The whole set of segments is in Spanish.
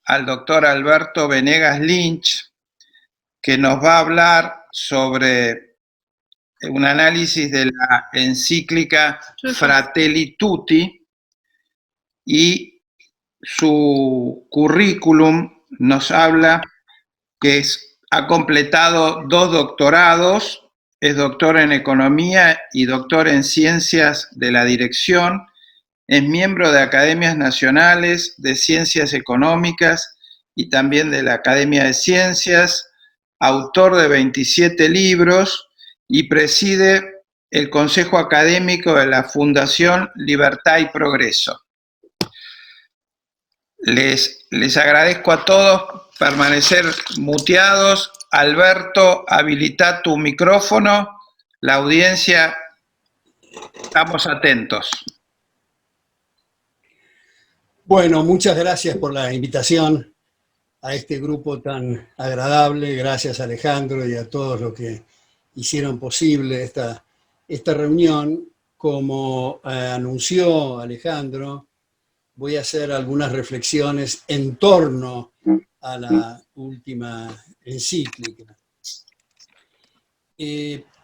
al doctor Alberto Venegas Lynch, que nos va a hablar sobre un análisis de la encíclica Fratelli Tutti, y su currículum nos habla que ha completado 2 doctorados, es doctor en Economía y doctor en Ciencias de la Dirección, es miembro de academias nacionales de Ciencias Económicas y también de la Academia de Ciencias, autor de 27 libros y preside el Consejo Académico de la Fundación Libertad y Progreso. Les agradezco a todos permanecer muteados. Alberto, habilita tu micrófono. La audiencia, estamos atentos. Bueno, muchas gracias por la invitación a este grupo tan agradable. Gracias a Alejandro y a todos los que hicieron posible esta reunión. Como anunció Alejandro, voy a hacer algunas reflexiones en torno a la última encíclica.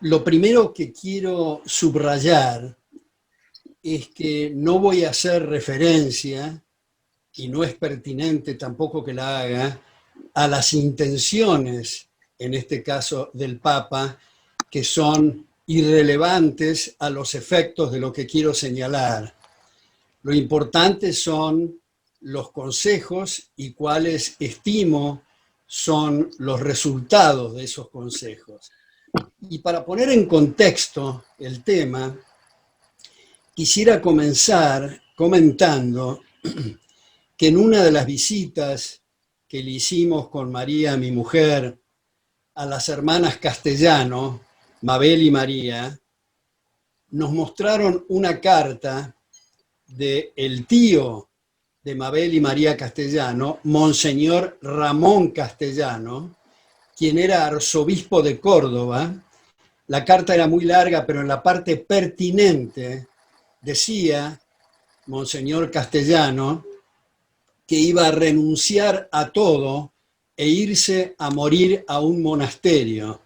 Lo primero que quiero subrayar es que no voy a hacer referencia, y no es pertinente tampoco que la haga, a las intenciones, en este caso del Papa, que son irrelevantes a los efectos de lo que quiero señalar. Lo importante son los consejos y cuáles estimo son los resultados de esos consejos. Y para poner en contexto el tema, quisiera comenzar comentando que en una de las visitas que le hicimos con María, mi mujer, a las hermanas Castellano, Mabel y María, nos mostraron una carta del tío de Mabel y María Castellano, Monseñor Ramón Castellano, quien era arzobispo de Córdoba. La carta era muy larga, pero en la parte pertinente decía Monseñor Castellano que iba a renunciar a todo e irse a morir a un monasterio,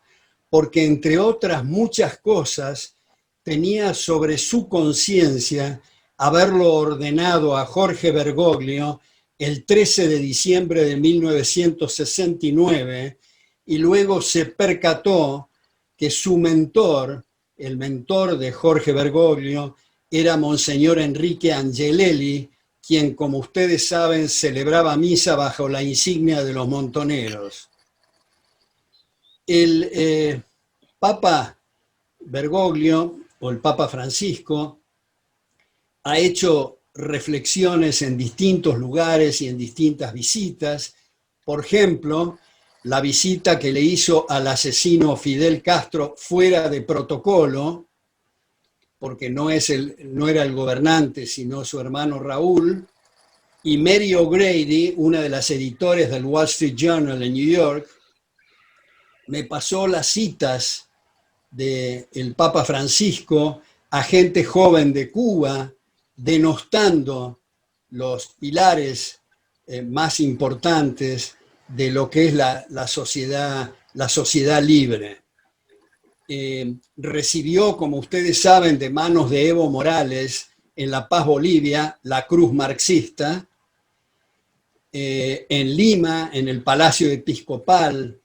porque entre otras muchas cosas tenía sobre su conciencia haberlo ordenado a Jorge Bergoglio el 13 de diciembre de 1969, y luego se percató que su mentor, el mentor de Jorge Bergoglio, era Monseñor Enrique Angelelli, quien, como ustedes saben, celebraba misa bajo la insignia de los montoneros. El Papa Bergoglio, o el Papa Francisco, ha hecho reflexiones en distintos lugares y en distintas visitas. Por ejemplo, la visita que le hizo al asesino Fidel Castro fuera de protocolo, porque no era el gobernante, sino su hermano Raúl, y Mary O'Grady, una de las editores del Wall Street Journal en New York, me pasó las citas del Papa Francisco a gente joven de Cuba, denostando los pilares más importantes de lo que es la sociedad libre. Recibió, como ustedes saben, de manos de Evo Morales en La Paz, Bolivia, la cruz marxista. En Lima, en el Palacio Episcopal,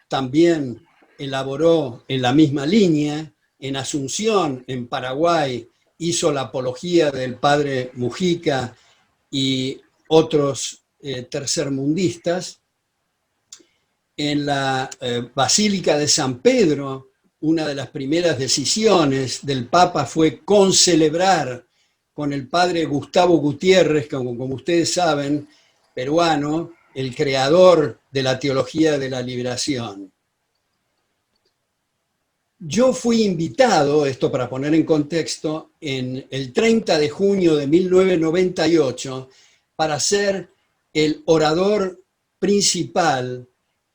también elaboró en la misma línea. En Asunción, en Paraguay, hizo la apología del padre Mujica y otros tercermundistas. En la Basílica de San Pedro, una de las primeras decisiones del Papa fue concelebrar con el padre Gustavo Gutiérrez, como ustedes saben, peruano, el creador de la teología de la liberación. Yo fui invitado, esto para poner en contexto, en el 30 de junio de 1998 para ser el orador principal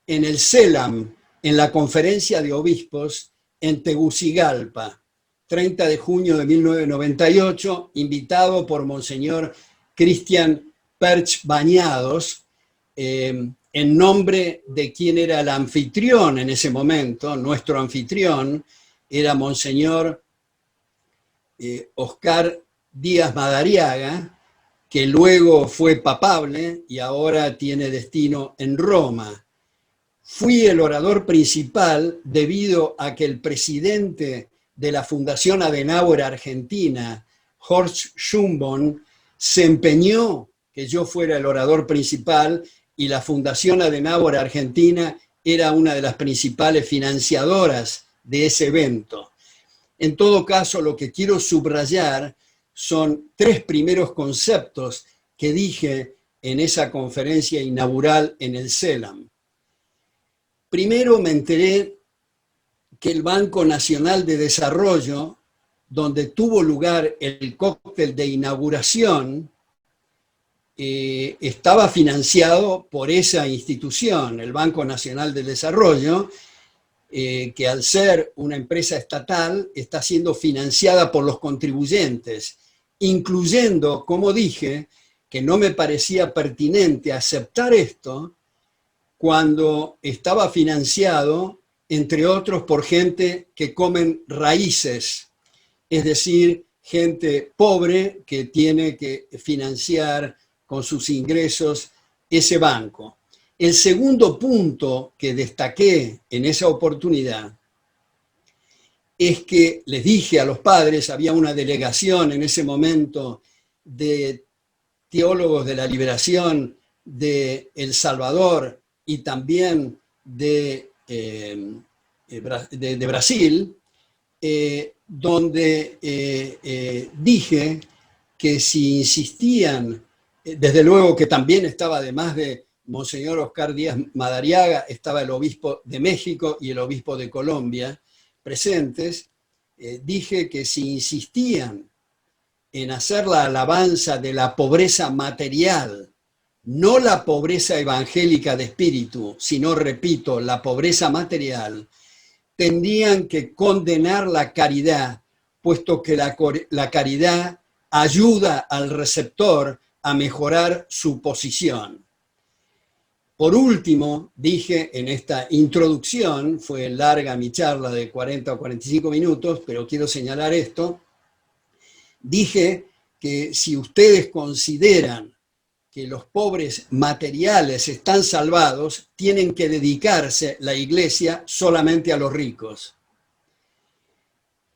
en el CELAM, en la Conferencia de Obispos en Tegucigalpa, 30 de junio de 1998, invitado por Monseñor Cristian Perch Bañados, en nombre de quien era el anfitrión en ese momento. Nuestro anfitrión era Monseñor Oscar Díaz Madariaga, que luego fue papable y ahora tiene destino en Roma. Fui el orador principal debido a que el presidente de la Fundación Adenauer Argentina, Horst Schönborn, se empeñó que yo fuera el orador principal, y la Fundación Adenauer Argentina era una de las principales financiadoras de ese evento. En todo caso, lo que quiero subrayar son 3 primeros conceptos que dije en esa conferencia inaugural en el CELAM. Primero, me enteré que el Banco Nacional de Desarrollo, donde tuvo lugar el cóctel de inauguración, estaba financiado por esa institución, el Banco Nacional de Desarrollo, que al ser una empresa estatal está siendo financiada por los contribuyentes, incluyendo, como dije, que no me parecía pertinente aceptar esto cuando estaba financiado, entre otros, por gente que comen raíces, es decir, gente pobre que tiene que financiar con sus ingresos ese banco. El segundo punto que destaqué en esa oportunidad es que les dije a los padres, había una delegación en ese momento de teólogos de la liberación de El Salvador y también de Brasil, donde dije que si insistían, desde luego que también estaba, además de Monseñor Oscar Díaz Madariaga, estaba el obispo de México y el obispo de Colombia presentes, dije que si insistían en hacer la alabanza de la pobreza material, no la pobreza evangélica de espíritu, sino, repito, la pobreza material, tendrían que condenar la caridad, puesto que la caridad ayuda al receptor a mejorar su posición. Por último, dije en esta introducción, fue larga mi charla de 40 o 45 minutos, pero quiero señalar esto, dije que si ustedes consideran que los pobres materiales están salvados, tienen que dedicarse la Iglesia solamente a los ricos.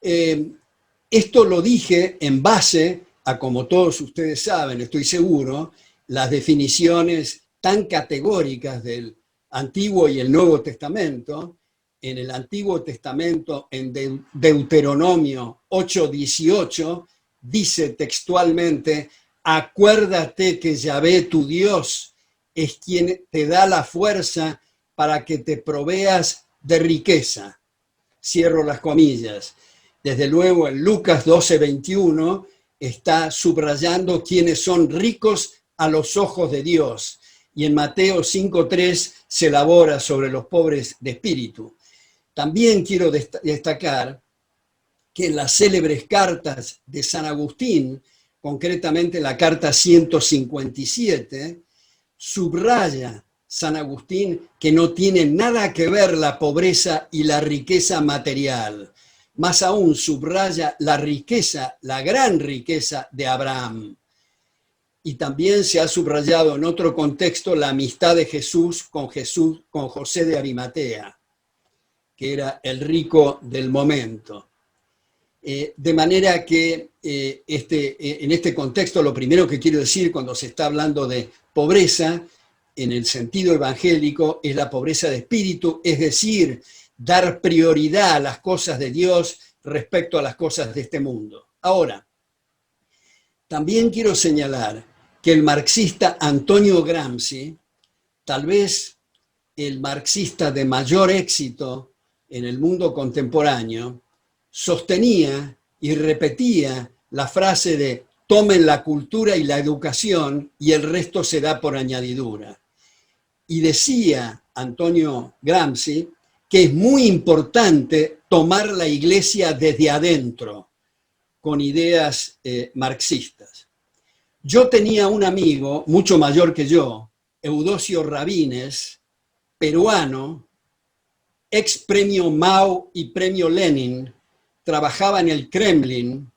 Esto lo dije en base a, como todos ustedes saben, estoy seguro, las definiciones tan categóricas del Antiguo y el Nuevo Testamento. En el Antiguo Testamento, en Deuteronomio 8:18, dice textualmente: acuérdate que Yahvé tu Dios es quien te da la fuerza para que te proveas de riqueza. Cierro las comillas. Desde luego en Lucas 12:21 está subrayando quiénes son ricos a los ojos de Dios. Y en Mateo 5:3 se elabora sobre los pobres de espíritu. También quiero destacar que en las célebres cartas de San Agustín, concretamente la carta 157, subraya San Agustín que no tiene nada que ver la pobreza y la riqueza material. Más aún, subraya la riqueza, la gran riqueza de Abraham. Y también se ha subrayado en otro contexto la amistad de Jesús con José de Arimatea, que era el rico del momento. De manera que en este contexto lo primero que quiero decir cuando se está hablando de pobreza en el sentido evangélico es la pobreza de espíritu, es decir, dar prioridad a las cosas de Dios respecto a las cosas de este mundo. Ahora, también quiero señalar que el marxista Antonio Gramsci, tal vez el marxista de mayor éxito en el mundo contemporáneo, sostenía y repetía la frase de tomen la cultura y la educación y el resto se da por añadidura. Y decía Antonio Gramsci que es muy importante tomar la Iglesia desde adentro, con ideas marxistas. Yo tenía un amigo mucho mayor que yo, Eudosio Rabines, peruano, ex premio Mao y premio Lenin, trabajaba en el Kremlin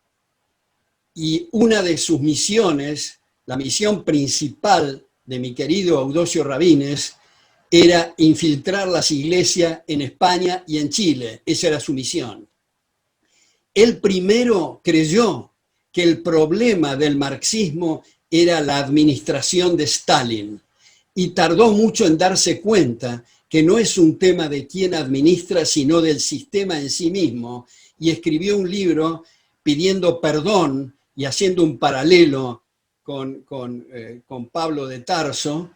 y una de sus misiones, la misión principal de mi querido Eudosio Rabines, era infiltrar las iglesias en España y en Chile. Esa era su misión. Él primero creyó que el problema del marxismo era la administración de Stalin y tardó mucho en darse cuenta que no es un tema de quién administra, sino del sistema en sí mismo, y escribió un libro pidiendo perdón y haciendo un paralelo con Pablo de Tarso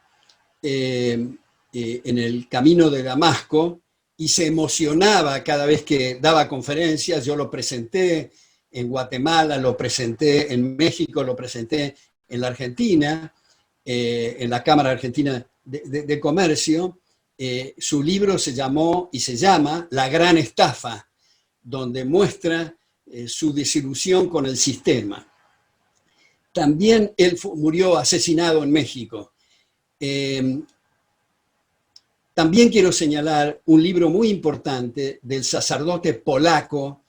en el camino de Damasco, y se emocionaba cada vez que daba conferencias. Yo lo presenté en Guatemala, lo presenté en México, lo presenté en la Argentina, en la Cámara Argentina de Comercio. Su libro se llamó y se llama La Gran Estafa, donde muestra su desilusión con el sistema. También él murió asesinado en México. También quiero señalar un libro muy importante del sacerdote polaco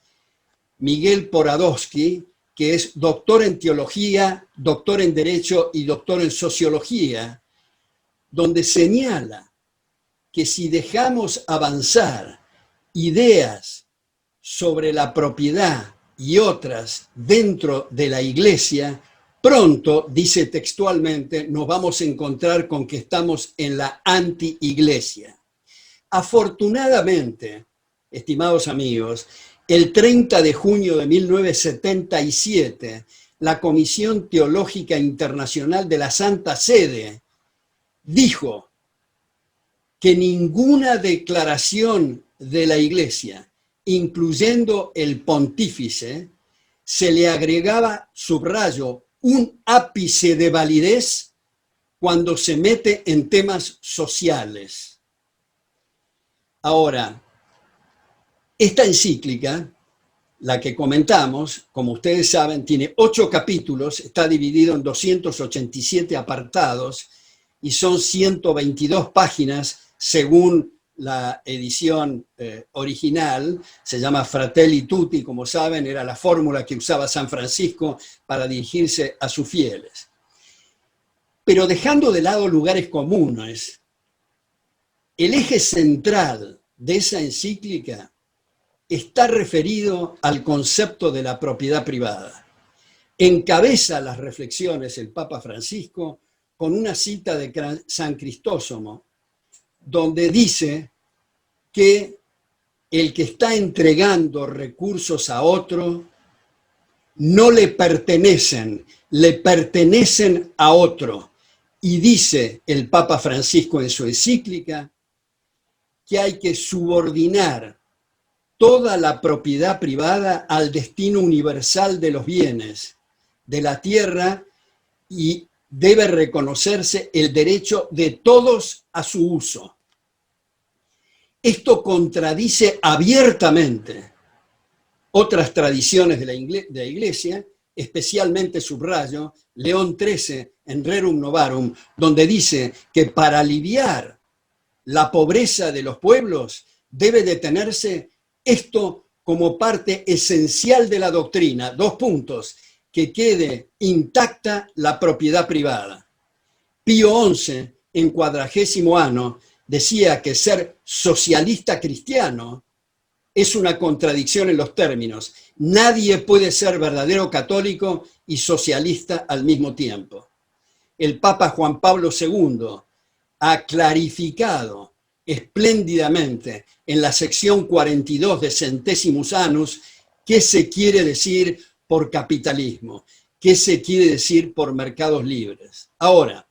Miguel Poradowski, que es doctor en teología, doctor en derecho y doctor en sociología, donde señala que si dejamos avanzar ideas sobre la propiedad y otras dentro de la iglesia, pronto, dice textualmente, nos vamos a encontrar con que estamos en la anti-iglesia. Afortunadamente, estimados amigos, el 30 de junio de 1977, la Comisión Teológica Internacional de la Santa Sede dijo que ninguna declaración de la Iglesia, incluyendo el pontífice, se le agregaba, subrayo, un ápice de validez cuando se mete en temas sociales. Ahora, esta encíclica, la que comentamos, como ustedes saben, tiene 8 capítulos, está dividido en 287 apartados y son 122 páginas según la edición original. Se llama Fratelli Tutti, como saben, era la fórmula que usaba San Francisco para dirigirse a sus fieles. Pero dejando de lado lugares comunes, el eje central de esa encíclica está referido al concepto de la propiedad privada. Encabeza las reflexiones el Papa Francisco con una cita de San Cristóstomo, donde dice que el que está entregando recursos a otro no le pertenecen a otro. Y dice el Papa Francisco en su encíclica que hay que subordinar toda la propiedad privada al destino universal de los bienes de la tierra y debe reconocerse el derecho de todos a su uso. Esto contradice abiertamente otras tradiciones de la Iglesia, especialmente subrayo León XIII en Rerum Novarum, donde dice que para aliviar la pobreza de los pueblos debe de tenerse esto como parte esencial de la doctrina. 2 puntos: que quede intacta la propiedad privada. Pío XI, en 40º año, decía que ser socialista cristiano es una contradicción en los términos. Nadie puede ser verdadero católico y socialista al mismo tiempo. El Papa Juan Pablo II ha clarificado espléndidamente en la sección 42 de Centésimus Annus qué se quiere decir por capitalismo, qué se quiere decir por mercados libres. Ahora,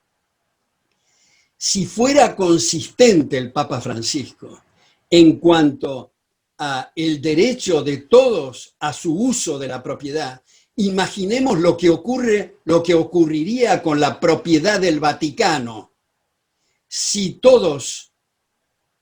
si fuera consistente el Papa Francisco en cuanto a el derecho de todos a su uso de la propiedad, imaginemos lo que ocurriría con la propiedad del Vaticano si todos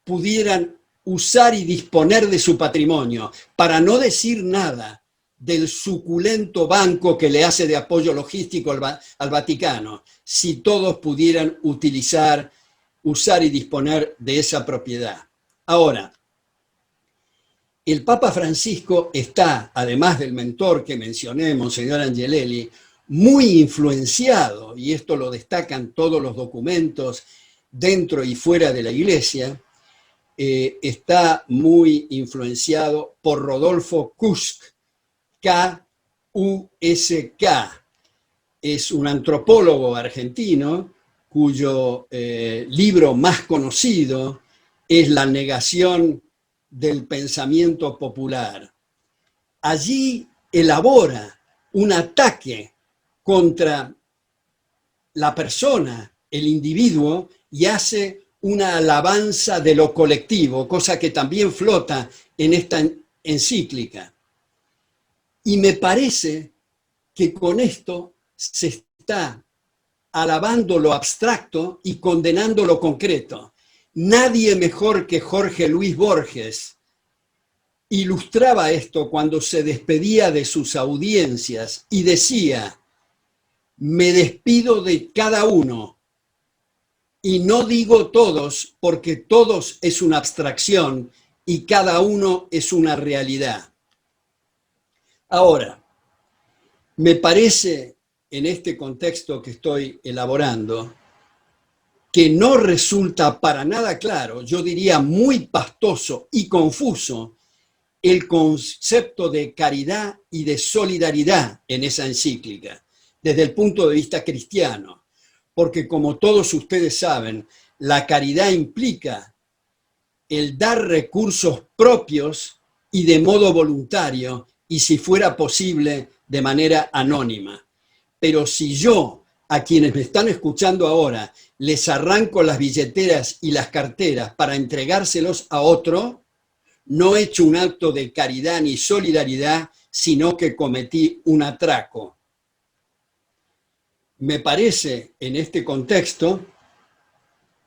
pudieran usar y disponer de su patrimonio, para no decir nada del suculento banco que le hace de apoyo logístico al Vaticano, si todos pudieran utilizar usar y disponer de esa propiedad. Ahora, el Papa Francisco está, además del mentor que mencioné, Monseñor Angelelli, muy influenciado, y esto lo destacan todos los documentos dentro y fuera de la Iglesia, está muy influenciado por Rodolfo Kusk, K-U-S-K. Es un antropólogo argentino cuyo libro más conocido es La negación del pensamiento popular. Allí elabora un ataque contra la persona, el individuo, y hace una alabanza de lo colectivo, cosa que también flota en esta encíclica. Y me parece que con esto se está alabando lo abstracto y condenando lo concreto. Nadie mejor que Jorge Luis Borges ilustraba esto cuando se despedía de sus audiencias y decía: me despido de cada uno, y no digo todos, porque todos es una abstracción y cada uno es una realidad. Ahora, me parece, en este contexto que estoy elaborando, que no resulta para nada claro, yo diría muy pastoso y confuso, el concepto de caridad y de solidaridad en esa encíclica, desde el punto de vista cristiano, porque como todos ustedes saben, la caridad implica el dar recursos propios y de modo voluntario, y si fuera posible, de manera anónima. Pero si yo, a quienes me están escuchando ahora, les arranco las billeteras y las carteras para entregárselos a otro, no he hecho un acto de caridad ni solidaridad, sino que cometí un atraco. Me parece, en este contexto,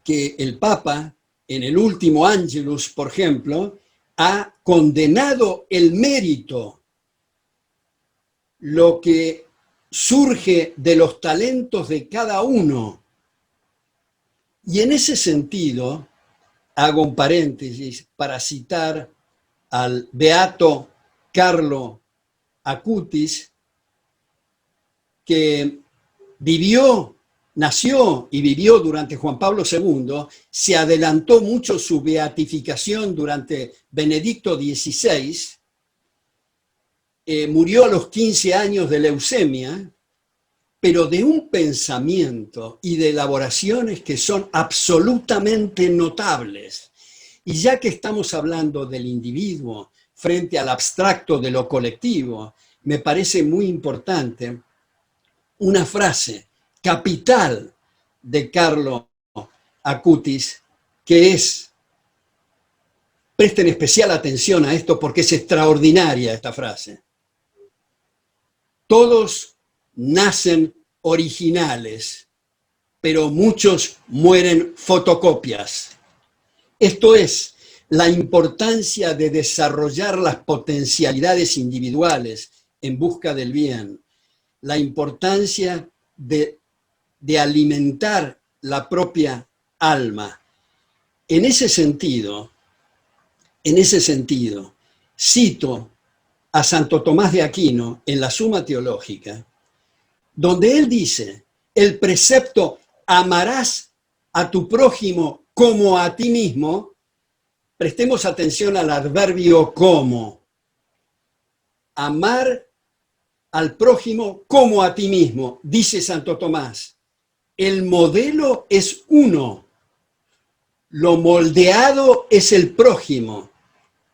que el Papa, en el último Angelus, por ejemplo, ha condenado el mérito, lo que surge de los talentos de cada uno. Y en ese sentido, hago un paréntesis para citar al beato Carlo Acutis, que nació y vivió durante Juan Pablo II, se adelantó mucho su beatificación durante Benedicto XVI, murió a los 15 años de leucemia, pero de un pensamiento y de elaboraciones que son absolutamente notables. Y ya que estamos hablando del individuo frente al abstracto de lo colectivo, me parece muy importante una frase capital de Carlo Acutis, que es, presten especial atención a esto porque es extraordinaria esta frase: todos nacen originales, pero muchos mueren fotocopias. Esto es la importancia de desarrollar las potencialidades individuales en busca del bien, la importancia de alimentar la propia alma. En ese sentido, cito a Santo Tomás de Aquino en la Suma Teológica, donde él dice: el precepto amarás a tu prójimo como a ti mismo. Prestemos atención al adverbio como. Amar al prójimo como a ti mismo, dice Santo Tomás. El modelo es uno, lo moldeado es el prójimo.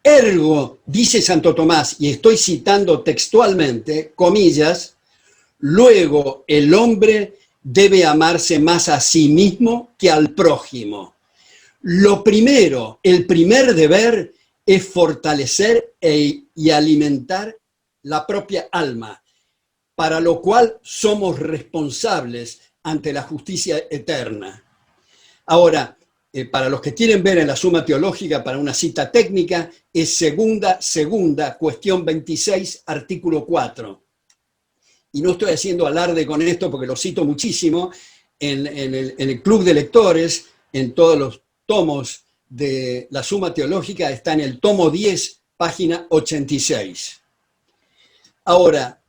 Ergo, dice Santo Tomás, y estoy citando textualmente, comillas, luego el hombre debe amarse más a sí mismo que al prójimo. Lo primero, el primer deber es fortalecer y alimentar la propia alma, para lo cual somos responsables ante la justicia eterna. Ahora, para los que quieren ver en la Suma Teológica, para una cita técnica, es segunda, cuestión 26, artículo 4. Y no estoy haciendo alarde con esto porque lo cito muchísimo. En el club de lectores en todos los tomos de la Suma Teológica, está en el tomo 10, página 86. Ahora,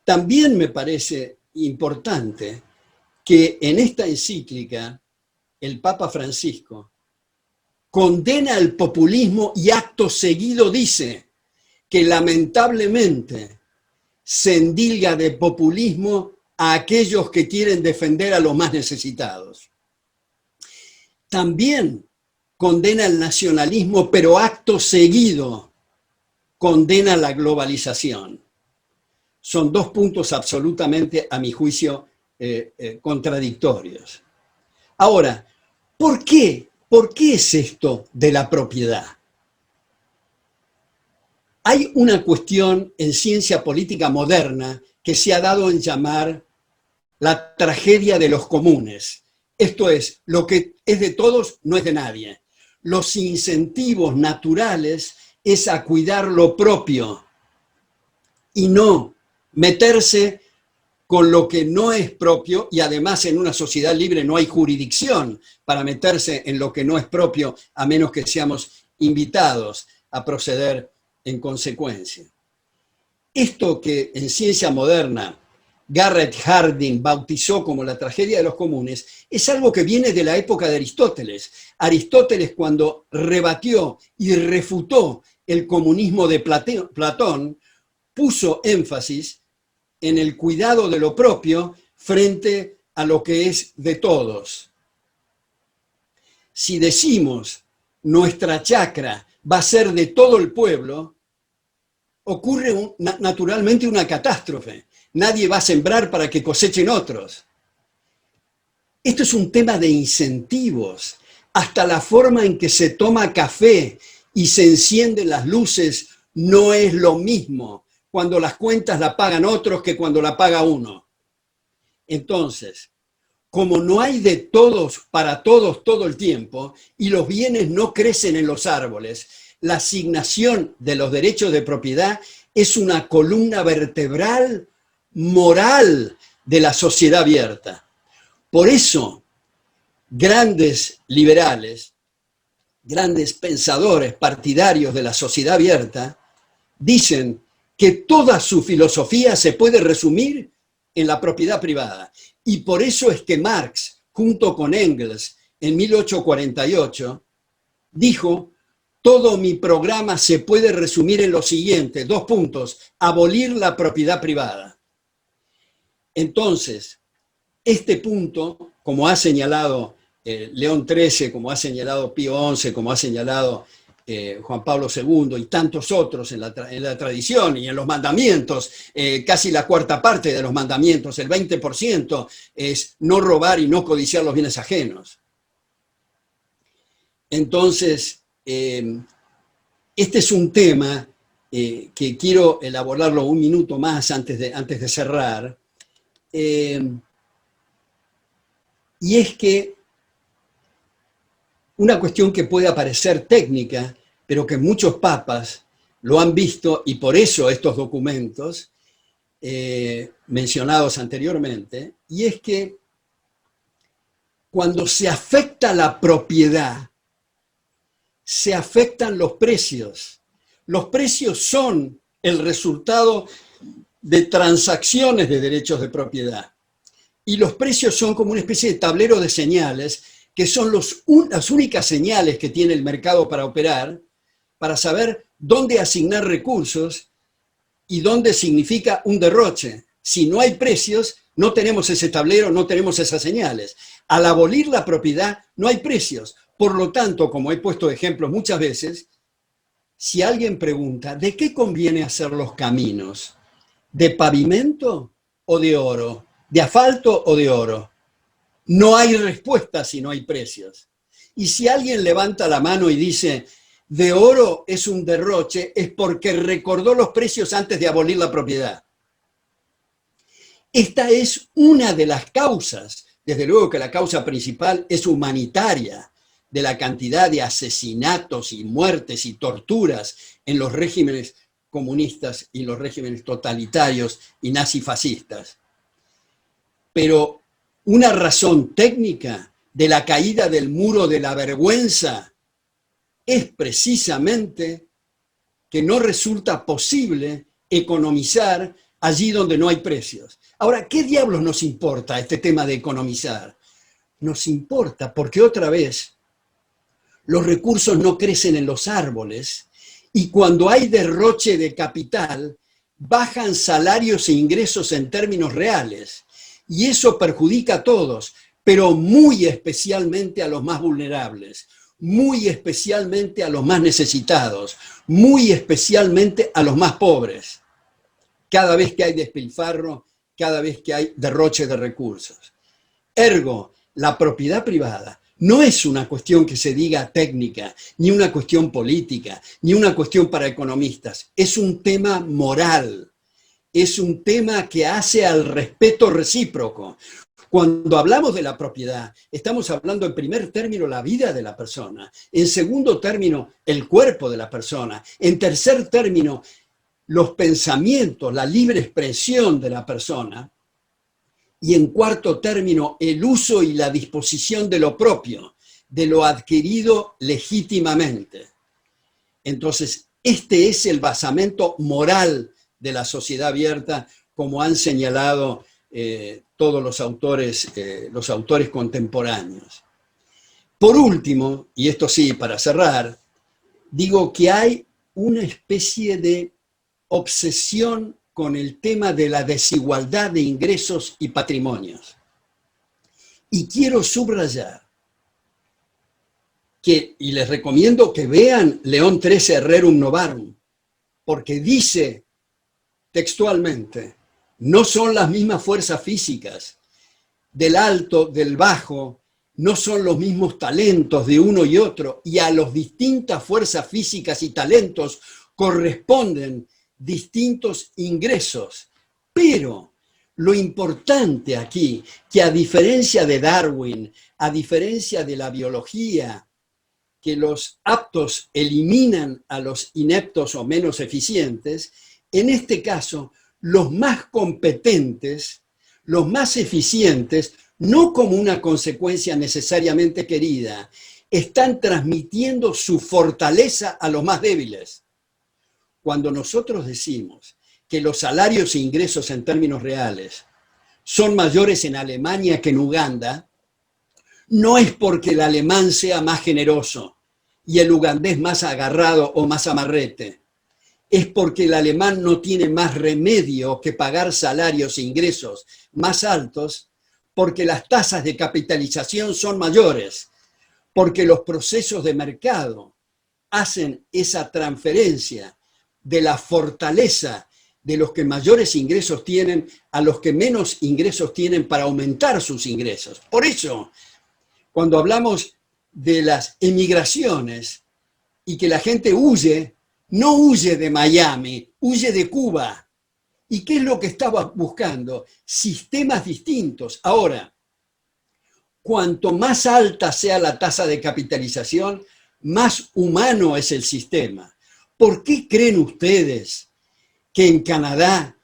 también me parece importante que en esta encíclica el Papa Francisco condena el populismo y acto seguido dice que lamentablemente se endilga de populismo a aquellos que quieren defender a los más necesitados. También condena el nacionalismo, pero acto seguido condena la globalización. Son dos puntos absolutamente, a mi juicio, contradictorios. Ahora, ¿por qué? ¿Por qué es esto de la propiedad? Hay una cuestión en ciencia política moderna que se ha dado en llamar la tragedia de los comunes. Esto es, lo que es de todos no es de nadie. Los incentivos naturales es a cuidar lo propio y no meterse con lo que no es propio, y además en una sociedad libre no hay jurisdicción para meterse en lo que no es propio, a menos que seamos invitados a proceder en consecuencia. Esto que en ciencia moderna Garrett Hardin bautizó como la tragedia de los comunes es algo que viene de la época de Aristóteles. Aristóteles, cuando rebatió y refutó el comunismo de Platón, puso énfasis en el cuidado de lo propio frente a lo que es de todos. Si decimos nuestra chacra va a ser de todo el pueblo, ocurre naturalmente una catástrofe. Nadie va a sembrar para que cosechen otros. Esto es un tema de incentivos. Hasta la forma en que se toma café y se encienden las luces no es lo mismo cuando las cuentas la pagan otros que cuando la paga uno. Entonces, como no hay de todos para todos todo el tiempo y los bienes no crecen en los árboles, la asignación de los derechos de propiedad es una columna vertebral moral de la sociedad abierta. Por eso, grandes liberales, grandes pensadores partidarios de la sociedad abierta, dicen que toda su filosofía se puede resumir en la propiedad privada. Y por eso es que Marx, junto con Engels, en 1848, dijo: todo mi programa se puede resumir en lo siguiente, 2 puntos, abolir la propiedad privada. Entonces, este punto, como ha señalado León XIII, como ha señalado Pío XI, como ha señalado Juan Pablo II y tantos otros en la tradición y en los mandamientos, casi la cuarta parte de los mandamientos, el 20%, es no robar y no codiciar los bienes ajenos. Entonces, este es un tema que quiero elaborarlo un minuto más antes de cerrar, y es que una cuestión que puede parecer técnica, pero que muchos papas lo han visto, y por eso estos documentos mencionados anteriormente, y es que cuando se afecta la propiedad, se afectan los precios. Los precios son el resultado de transacciones de derechos de propiedad. Y los precios son como una especie de tablero de señales, que son las únicas señales que tiene el mercado para operar, para saber dónde asignar recursos y dónde significa un derroche. Si no hay precios, no tenemos ese tablero, no tenemos esas señales. Al abolir la propiedad, no hay precios. Por lo tanto, como he puesto ejemplos muchas veces, si alguien pregunta, ¿de qué conviene hacer los caminos? ¿De pavimento o de oro? ¿De asfalto o de oro? No hay respuesta si no hay precios. Y si alguien levanta la mano y dice, de oro es un derroche, es porque recordó los precios antes de abolir la propiedad. Esta es una de las causas, desde luego que la causa principal es humanitaria, de la cantidad de asesinatos y muertes y torturas en los regímenes comunistas y los regímenes totalitarios y nazifascistas. Pero una razón técnica de la caída del muro de la vergüenza es precisamente que no resulta posible economizar allí donde no hay precios. Ahora, ¿qué diablos nos importa este tema de economizar? Nos importa porque otra vez los recursos no crecen en los árboles y cuando hay derroche de capital, bajan salarios e ingresos en términos reales. Y eso perjudica a todos, pero muy especialmente a los más vulnerables, muy especialmente a los más necesitados, muy especialmente a los más pobres. Cada vez que hay despilfarro, cada vez que hay derroche de recursos. Ergo, la propiedad privada no es una cuestión que se diga técnica, ni una cuestión política, ni una cuestión para economistas. Es un tema moral, es un tema que hace al respeto recíproco. Cuando hablamos de la propiedad, estamos hablando en primer término la vida de la persona, en segundo término el cuerpo de la persona, en tercer término los pensamientos, la libre expresión de la persona, y en cuarto término el uso y la disposición de lo propio, de lo adquirido legítimamente. Entonces, este es el basamento moral de la sociedad abierta, como han señalado todos los autores contemporáneos. Por último, y esto sí, para cerrar, digo que hay una especie de obsesión con el tema de la desigualdad de ingresos y patrimonios. Y quiero subrayar que, y les recomiendo que vean León XIII Rerum Novarum, porque dice textualmente, no son las mismas fuerzas físicas del alto, del bajo, no son los mismos talentos de uno y otro, y a las distintas fuerzas físicas y talentos corresponden distintos ingresos. Pero lo importante aquí, que a diferencia de Darwin, a diferencia de la biología, que los aptos eliminan a los ineptos o menos eficientes, en este caso, los más competentes, los más eficientes, no como una consecuencia necesariamente querida, están transmitiendo su fortaleza a los más débiles. Cuando nosotros decimos que los salarios e ingresos en términos reales son mayores en Alemania que en Uganda, no es porque el alemán sea más generoso y el ugandés más agarrado o más amarrete. Es porque el alemán no tiene más remedio que pagar salarios e ingresos más altos, porque las tasas de capitalización son mayores, porque los procesos de mercado hacen esa transferencia de la fortaleza de los que mayores ingresos tienen a los que menos ingresos tienen para aumentar sus ingresos. Por eso, cuando hablamos de las emigraciones y que la gente huye, no huye de Miami, huye de Cuba. ¿Y qué es lo que estaba buscando? Sistemas distintos. Ahora, cuanto más alta sea la tasa de capitalización, más humano es el sistema. ¿Por qué creen ustedes que en Canadá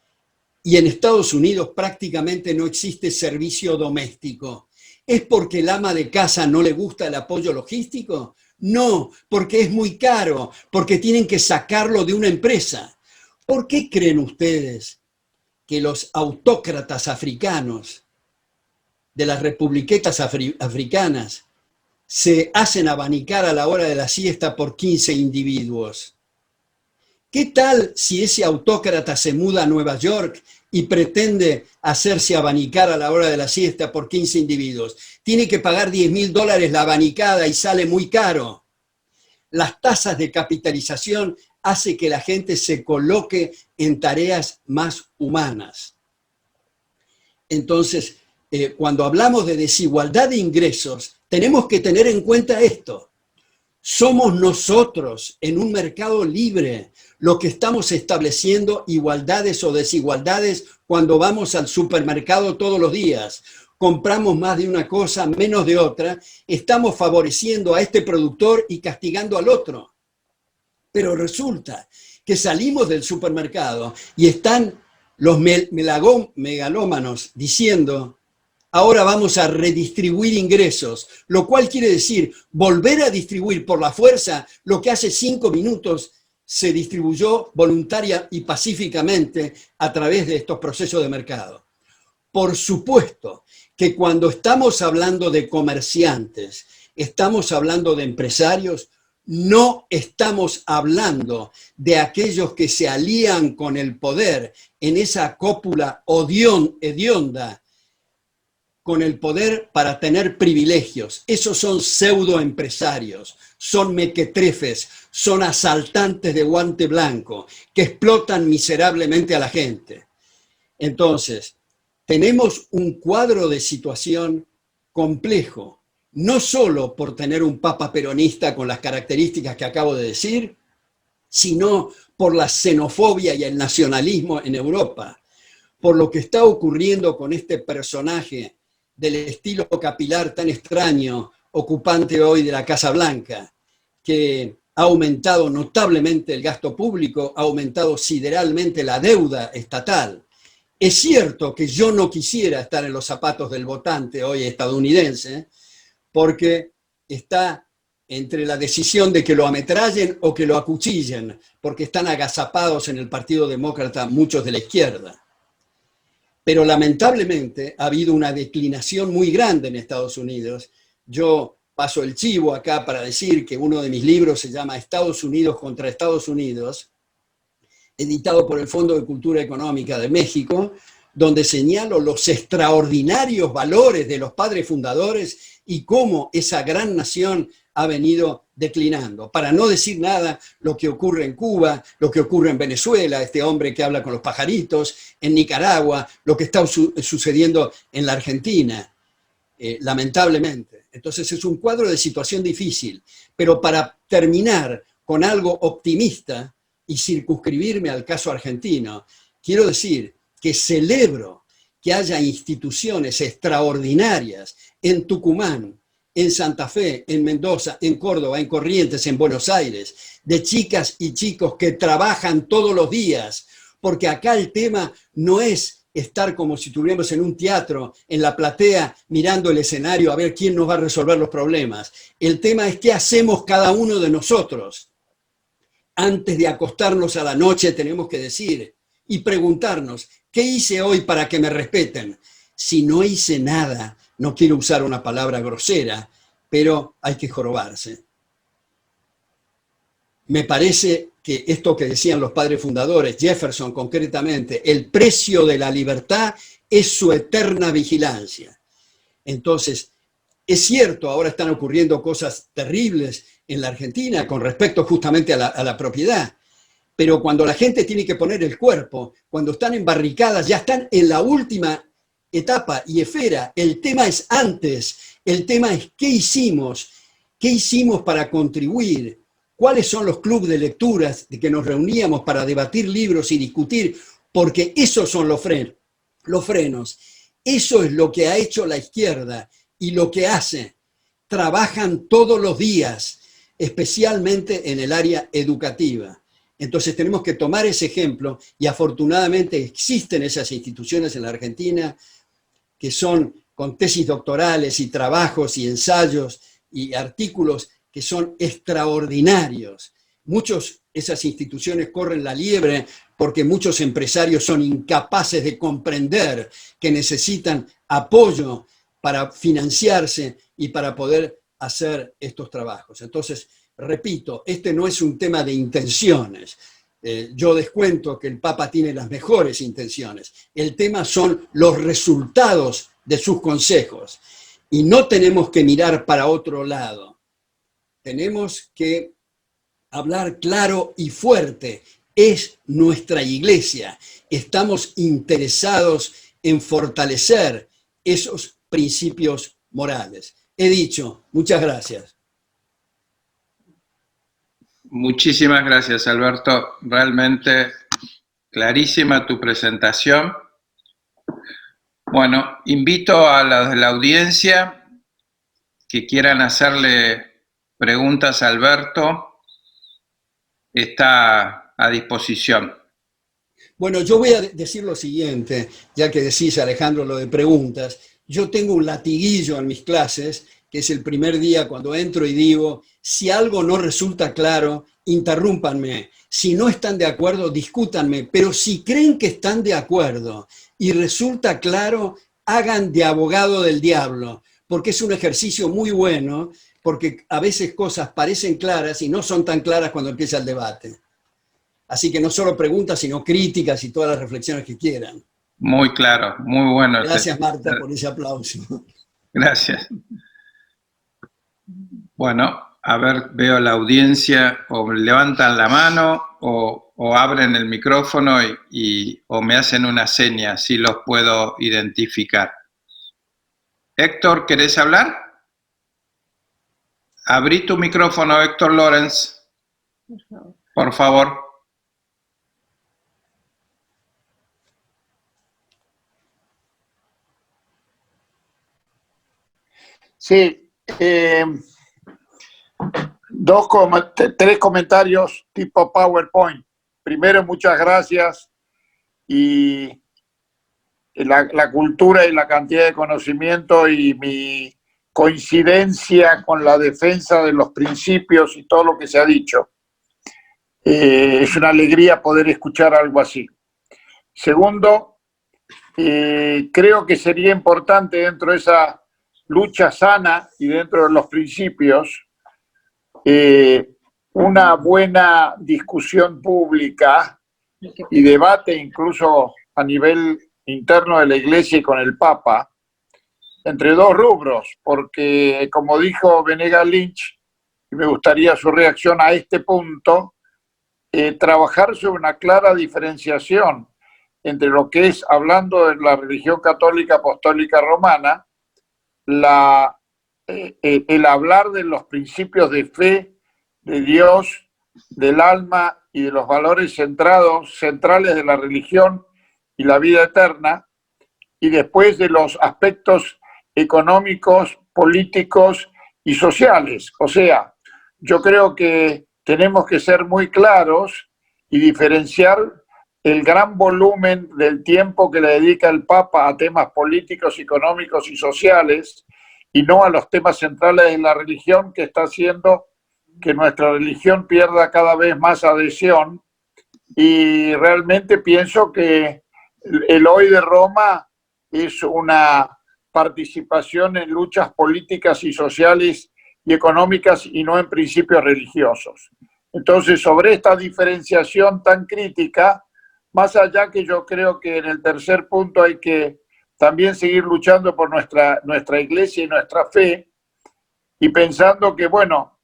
y en Estados Unidos prácticamente no existe servicio doméstico? ¿Es porque el ama de casa no le gusta el apoyo logístico? No, porque es muy caro, porque tienen que sacarlo de una empresa. ¿Por qué creen ustedes que los autócratas africanos de las republiquetas africanas se hacen abanicar a la hora de la siesta por 15 individuos? ¿Qué tal si ese autócrata se muda a Nueva York y pretende hacerse abanicar a la hora de la siesta por 15 individuos? Tiene que pagar $10.000 la abanicada y sale muy caro. Las tasas de capitalización hacen que la gente se coloque en tareas más humanas. Entonces, cuando hablamos de desigualdad de ingresos, tenemos que tener en cuenta esto. Somos nosotros en un mercado libre los que estamos estableciendo igualdades o desigualdades cuando vamos al supermercado todos los días. Compramos más de una cosa, menos de otra, estamos favoreciendo a este productor y castigando al otro. Pero resulta que salimos del supermercado y están los megalómanos diciendo ahora vamos a redistribuir ingresos, lo cual quiere decir volver a distribuir por la fuerza lo que hace 5 minutos se distribuyó voluntaria y pacíficamente a través de estos procesos de mercado. Por supuesto que cuando estamos hablando de comerciantes, estamos hablando de empresarios, no estamos hablando de aquellos que se alían con el poder en esa cópula hedionda con el poder para tener privilegios. Esos son pseudoempresarios, son mequetrefes, son asaltantes de guante blanco que explotan miserablemente a la gente. Entonces, tenemos un cuadro de situación complejo, no solo por tener un papa peronista con las características que acabo de decir, sino por la xenofobia y el nacionalismo en Europa, por lo que está ocurriendo con este personaje del estilo capilar tan extraño, ocupante hoy de la Casa Blanca, que ha aumentado notablemente el gasto público, ha aumentado sideralmente la deuda estatal. Es cierto que yo no quisiera estar en los zapatos del votante hoy estadounidense, porque está entre la decisión de que lo ametrallen o que lo acuchillen, porque están agazapados en el Partido Demócrata muchos de la izquierda. Pero lamentablemente ha habido una declinación muy grande en Estados Unidos. Yo paso el chivo acá para decir que uno de mis libros se llama Estados Unidos contra Estados Unidos, editado por el Fondo de Cultura Económica de México, donde señalo los extraordinarios valores de los padres fundadores y cómo esa gran nación ha venido declinando. Para no decir nada lo que ocurre en Cuba, lo que ocurre en Venezuela, este hombre que habla con los pajaritos, en Nicaragua, lo que está sucediendo en la Argentina, lamentablemente. Entonces es un cuadro de situación difícil, pero para terminar con algo optimista y circunscribirme al caso argentino, quiero decir que celebro que haya instituciones extraordinarias en Tucumán, en Santa Fe, en Mendoza, en Córdoba, en Corrientes, en Buenos Aires, de chicas y chicos que trabajan todos los días, porque acá el tema no es estar como si estuviéramos en un teatro, en la platea, mirando el escenario a ver quién nos va a resolver los problemas. El tema es qué hacemos cada uno de nosotros. Antes de acostarnos a la noche tenemos que decir y preguntarnos, ¿qué hice hoy para que me respeten? Si no hice nada, no quiero usar una palabra grosera, pero hay que jorobarse. Me parece que esto que decían los padres fundadores, Jefferson concretamente, el precio de la libertad es su eterna vigilancia. Entonces, es cierto, ahora están ocurriendo cosas terribles en la Argentina con respecto justamente a la propiedad, pero cuando la gente tiene que poner el cuerpo, cuando están en barricadas, ya están en la última etapa y esfera. El tema es antes, el tema es qué hicimos para contribuir, cuáles son los clubes de lecturas de que nos reuníamos para debatir libros y discutir, porque esos son los frenos. Eso es lo que ha hecho la izquierda y lo que hace. Trabajan todos los días, especialmente en el área educativa. Entonces tenemos que tomar ese ejemplo y afortunadamente existen esas instituciones en la Argentina que son con tesis doctorales y trabajos y ensayos y artículos que son extraordinarios. Esas instituciones corren la liebre porque muchos empresarios son incapaces de comprender que necesitan apoyo para financiarse y para poder hacer estos trabajos. Entonces, repito, este no es un tema de intenciones. Yo descuento que el Papa tiene las mejores intenciones. El tema son los resultados de sus consejos. Y no tenemos que mirar para otro lado. Tenemos que hablar claro y fuerte. Es nuestra iglesia. Estamos interesados en fortalecer esos principios morales. He dicho, muchas gracias. Muchísimas gracias, Alberto. Realmente clarísima tu presentación. Bueno, invito a la audiencia que quieran hacerle preguntas a Alberto. Está a disposición. Bueno, yo voy a decir lo siguiente, ya que decís, Alejandro, lo de preguntas. Yo tengo un latiguillo en mis clases, que es el primer día cuando entro y digo, si algo no resulta claro, interrúmpanme. Si no están de acuerdo, discútanme. Pero si creen que están de acuerdo y resulta claro, hagan de abogado del diablo, porque es un ejercicio muy bueno, porque a veces cosas parecen claras y no son tan claras cuando empieza el debate. Así que no solo preguntas, sino críticas y todas las reflexiones que quieran. Muy claro, muy bueno. Gracias, Marta, por ese aplauso. Gracias. Bueno, a ver, veo la audiencia, o levantan la mano o abren el micrófono o me hacen una seña, así los puedo identificar. Héctor, ¿querés hablar? Abrí tu micrófono, Héctor Lorenz, por favor. Sí, tres comentarios tipo PowerPoint. Primero, muchas gracias y la cultura y la cantidad de conocimiento y mi coincidencia con la defensa de los principios y todo lo que se ha dicho. Es una alegría poder escuchar algo así. Segundo, creo que sería importante dentro de esa lucha sana y dentro de los principios, una buena discusión pública y debate incluso a nivel interno de la Iglesia y con el Papa, entre dos rubros, porque como dijo Venegas Lynch, y me gustaría su reacción a este punto, trabajar sobre una clara diferenciación entre lo que es, hablando de la religión católica apostólica romana, el hablar de los principios de fe, de Dios, del alma y de los valores centrales de la religión y la vida eterna, y después de los aspectos económicos, políticos y sociales. O sea, yo creo que tenemos que ser muy claros y diferenciar el gran volumen del tiempo que le dedica el Papa a temas políticos, económicos y sociales, y no a los temas centrales de la religión, que está haciendo que nuestra religión pierda cada vez más adhesión. Y realmente pienso que el Hoy de Roma es una participación en luchas políticas y sociales y económicas y no en principios religiosos. Entonces, sobre esta diferenciación tan crítica, más allá que yo creo que en el tercer punto hay que también seguir luchando por nuestra iglesia y nuestra fe, y pensando que, bueno,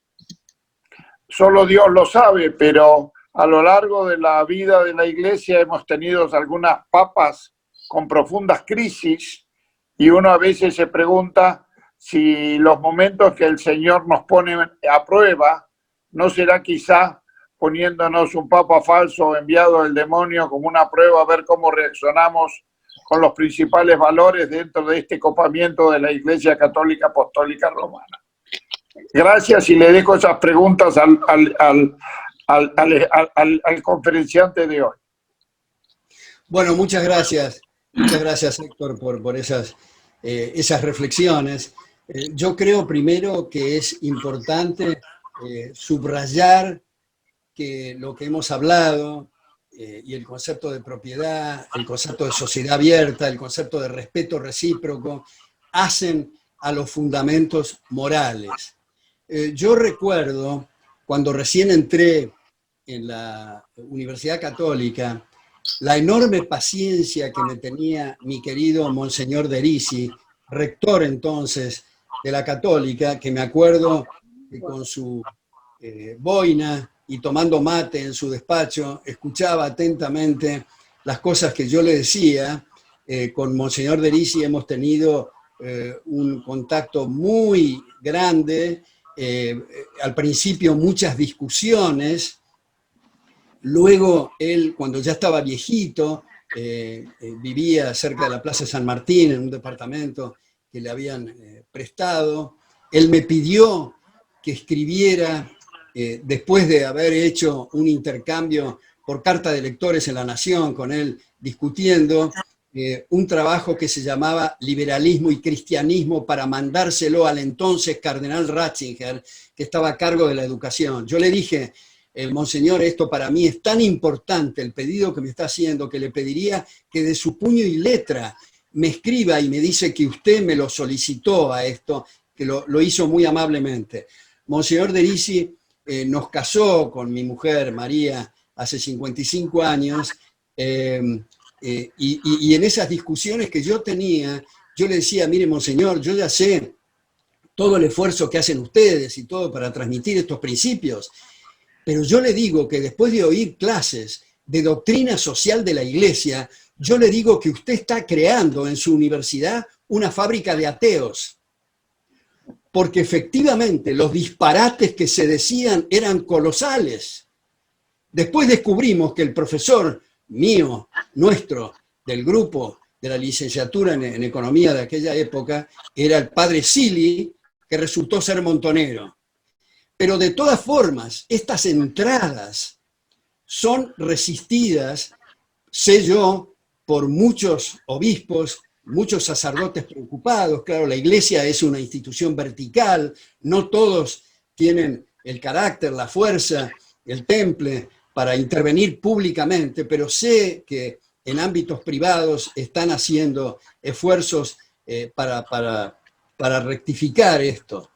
solo Dios lo sabe, pero a lo largo de la vida de la iglesia hemos tenido algunas papas con profundas crisis, y uno a veces se pregunta si los momentos que el Señor nos pone a prueba no será quizá poniéndonos un papa falso enviado del demonio como una prueba a ver cómo reaccionamos con los principales valores dentro de este copamiento de la Iglesia Católica Apostólica Romana. Gracias, y le dejo esas preguntas al conferenciante de hoy. Bueno, muchas gracias. Muchas gracias, Héctor, por esas reflexiones. Yo creo primero que es importante subrayar que lo que hemos hablado y el concepto de propiedad, el concepto de sociedad abierta, el concepto de respeto recíproco, hacen a los fundamentos morales. Yo recuerdo cuando recién entré en la Universidad Católica, la enorme paciencia que me tenía mi querido Monseñor Derisi, rector entonces de la Católica, que me acuerdo que con su boina y tomando mate en su despacho, escuchaba atentamente las cosas que yo le decía. Con Monseñor Derisi hemos tenido un contacto muy grande, al principio muchas discusiones. Luego él, cuando ya estaba viejito, vivía cerca de la Plaza San Martín, en un departamento que le habían prestado. Él me pidió que escribiera, después de haber hecho un intercambio por carta de lectores en La Nación, con él discutiendo, un trabajo que se llamaba Liberalismo y Cristianismo para mandárselo al entonces cardenal Ratzinger, que estaba a cargo de la educación. Yo le dije, Monseñor, esto para mí es tan importante, el pedido que me está haciendo, que le pediría que de su puño y letra me escriba y me dice que usted me lo solicitó a esto, que lo hizo muy amablemente. Monseñor Derisi nos casó con mi mujer, María, hace 55 años, y en esas discusiones que yo tenía, yo le decía, mire, Monseñor, yo ya sé todo el esfuerzo que hacen ustedes y todo para transmitir estos principios, pero yo le digo que después de oír clases de doctrina social de la Iglesia, yo le digo que usted está creando en su universidad una fábrica de ateos, porque efectivamente los disparates que se decían eran colosales. Después descubrimos que el profesor mío, nuestro, del grupo de la licenciatura en economía de aquella época, era el padre Sili, que resultó ser montonero. Pero de todas formas, estas entradas son resistidas, sé yo, por muchos obispos, muchos sacerdotes preocupados. Claro, la Iglesia es una institución vertical, no todos tienen el carácter, la fuerza, el temple para intervenir públicamente, pero sé que en ámbitos privados están haciendo esfuerzos para rectificar esto.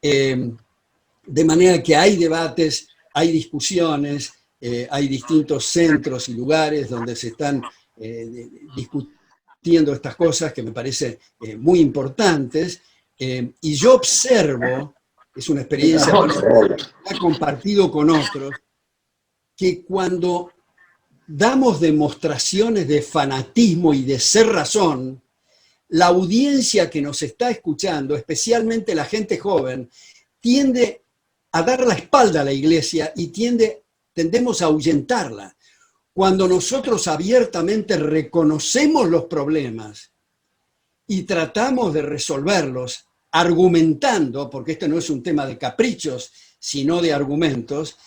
De manera que hay debates, hay discusiones, hay distintos centros y lugares donde se están discutiendo estas cosas que me parecen muy importantes, y yo observo, es una experiencia que he compartido con otros, que cuando damos demostraciones de fanatismo y de ser razón, la audiencia que nos está escuchando, especialmente la gente joven, tiende a dar la espalda a la Iglesia y tendemos a ahuyentarla. Cuando nosotros abiertamente reconocemos los problemas y tratamos de resolverlos argumentando, porque este no es un tema de caprichos, sino de argumentos,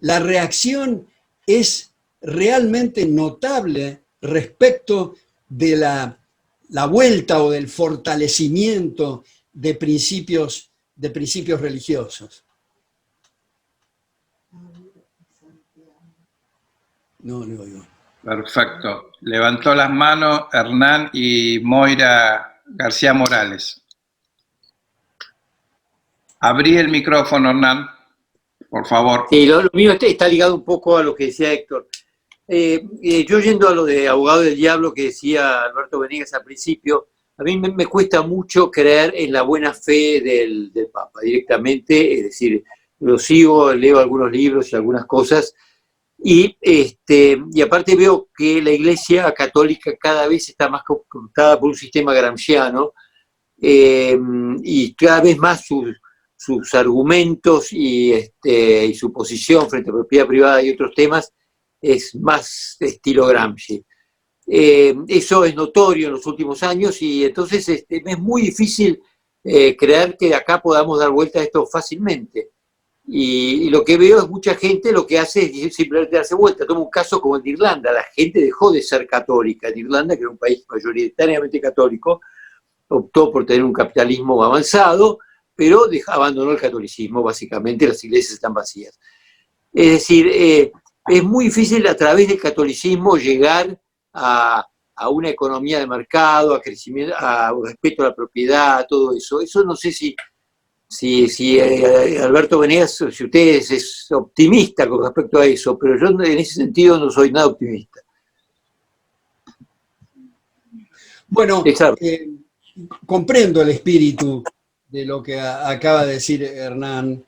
la reacción es realmente notable respecto de la vuelta o del fortalecimiento de principios religiosos. No, no oigo. Perfecto. Levantó las manos Hernán y Moira García Morales. Abrí el micrófono, Hernán, por favor. Sí, lo mío está ligado un poco a lo que decía Héctor. Yo yendo a lo de abogado del diablo que decía Alberto Venegas al principio, a mí me cuesta mucho creer en la buena fe del Papa directamente, es decir, lo sigo, leo algunos libros y algunas cosas, y aparte veo que la Iglesia Católica cada vez está más cooptada por un sistema gramsciano, y cada vez más sus argumentos y su posición frente a propiedad privada y otros temas es más de estilo Gramsci. Eso es notorio en los últimos años y entonces es muy difícil creer que de acá podamos dar vuelta a esto fácilmente. Y lo que veo es mucha gente lo que hace es simplemente darse vuelta. Toma un caso como el de Irlanda. La gente dejó de ser católica en Irlanda, que era un país mayoritariamente católico, optó por tener un capitalismo avanzado, pero abandonó el catolicismo, básicamente las iglesias están vacías. Es decir, es muy difícil a través del catolicismo llegar a una economía de mercado, a crecimiento, a respeto a la propiedad, a todo eso. Eso no sé si Alberto Venegas, si usted es optimista con respecto a eso, pero yo en ese sentido no soy nada optimista. Bueno, comprendo el espíritu de lo que acaba de decir Hernán,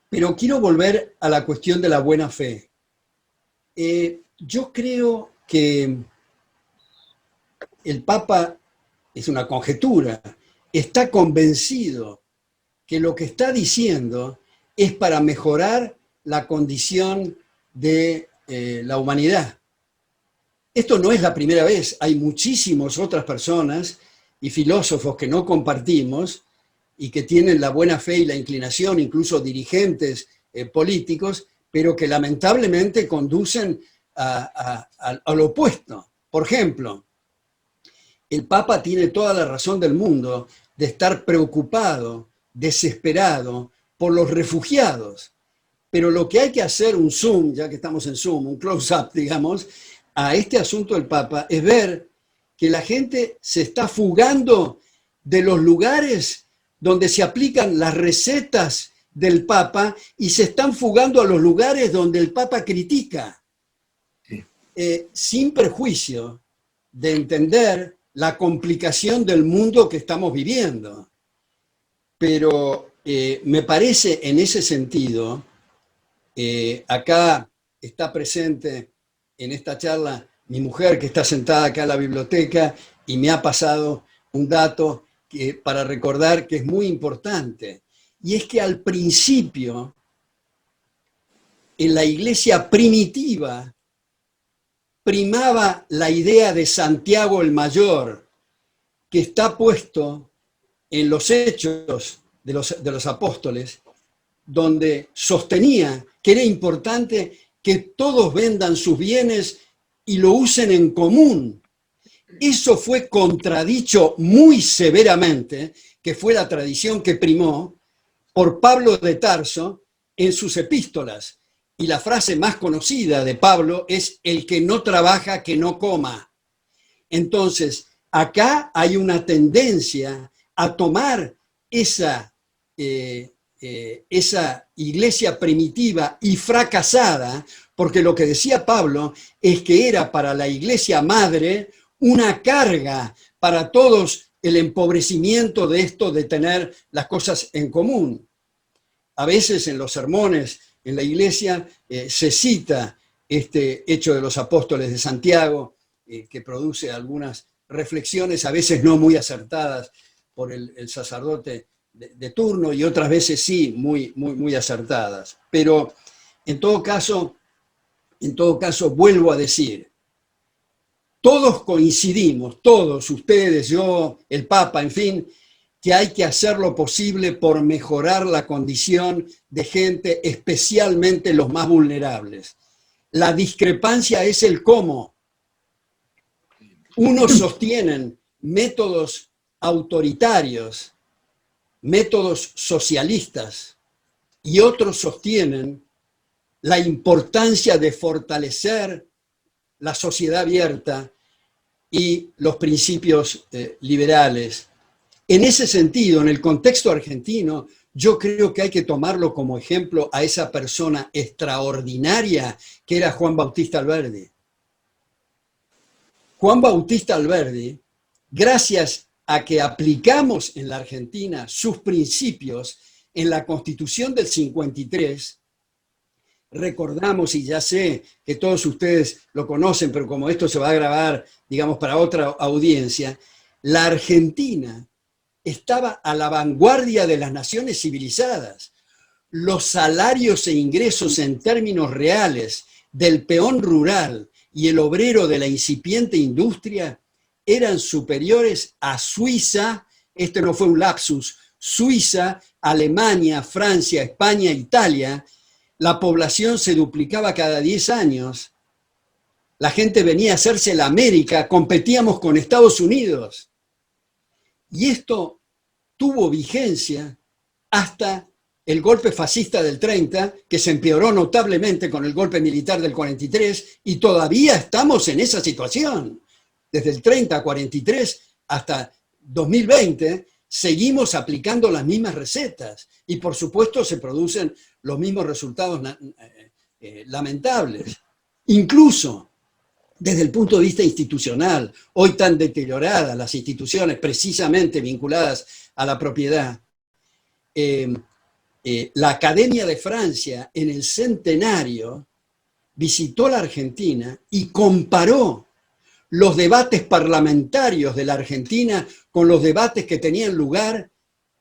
pero quiero volver a la cuestión de la buena fe. Yo creo que el Papa, es una conjetura, está convencido que lo que está diciendo es para mejorar la condición de la humanidad. Esto no es la primera vez, hay muchísimas otras personas y filósofos que no compartimos y que tienen la buena fe y la inclinación, incluso dirigentes políticos, pero que lamentablemente conducen al opuesto. Por ejemplo, el Papa tiene toda la razón del mundo de estar preocupado, desesperado por los refugiados. Pero lo que hay que hacer, un zoom, ya que estamos en zoom, un close-up, digamos, a este asunto del Papa, es ver que la gente se está fugando de los lugares donde se aplican las recetas del Papa y se están fugando a los lugares donde el Papa critica, sin perjuicio de entender la complicación del mundo que estamos viviendo. Pero me parece en ese sentido, acá está presente en esta charla mi mujer que está sentada acá en la biblioteca y me ha pasado un dato para recordar que es muy importante. Y es que al principio, en la iglesia primitiva, primaba la idea de Santiago el Mayor, que está puesto en los Hechos de los Apóstoles, donde sostenía que era importante que todos vendan sus bienes y lo usen en común. Eso fue contradicho muy severamente, que fue la tradición que primó, por Pablo de Tarso en sus epístolas. Y la frase más conocida de Pablo es: el que no trabaja, que no coma. Entonces, acá hay una tendencia a tomar esa iglesia primitiva y fracasada, porque lo que decía Pablo es que era para la iglesia madre una carga para todos, el empobrecimiento de esto de tener las cosas en común. A veces en los sermones en la iglesia se cita este Hecho de los Apóstoles de Santiago, que produce algunas reflexiones, a veces no muy acertadas por el sacerdote de turno, y otras veces sí, muy acertadas. Pero en todo caso, vuelvo a decir, todos coincidimos, todos, ustedes, yo, el Papa, en fin, que hay que hacer lo posible por mejorar la condición de gente, especialmente los más vulnerables. La discrepancia es el cómo. Unos sostienen métodos autoritarios, métodos socialistas, y otros sostienen la importancia de fortalecer la sociedad abierta y los principios liberales. En ese sentido, en el contexto argentino, yo creo que hay que tomarlo como ejemplo a esa persona extraordinaria que era Juan Bautista Alberdi. Juan Bautista Alberdi, gracias a que aplicamos en la Argentina sus principios en la Constitución del 53, recordamos, y ya sé que todos ustedes lo conocen, pero como esto se va a grabar, digamos, para otra audiencia, la Argentina estaba a la vanguardia de las naciones civilizadas. Los salarios e ingresos en términos reales del peón rural y el obrero de la incipiente industria eran superiores a Suiza, este no fue un lapsus, Suiza, Alemania, Francia, España, Italia. La población se duplicaba cada 10 años. La gente venía a hacerse la América, competíamos con Estados Unidos. Y esto tuvo vigencia hasta el golpe fascista del 30, que se empeoró notablemente con el golpe militar del 43, y todavía estamos en esa situación. Desde el 30 a 43 hasta 2020, seguimos aplicando las mismas recetas. Y por supuesto se producen los mismos resultados lamentables. Incluso desde el punto de vista institucional, hoy tan deterioradas las instituciones precisamente vinculadas a la propiedad, la Academia de Francia en el centenario visitó la Argentina y comparó los debates parlamentarios de la Argentina con los debates que tenían lugar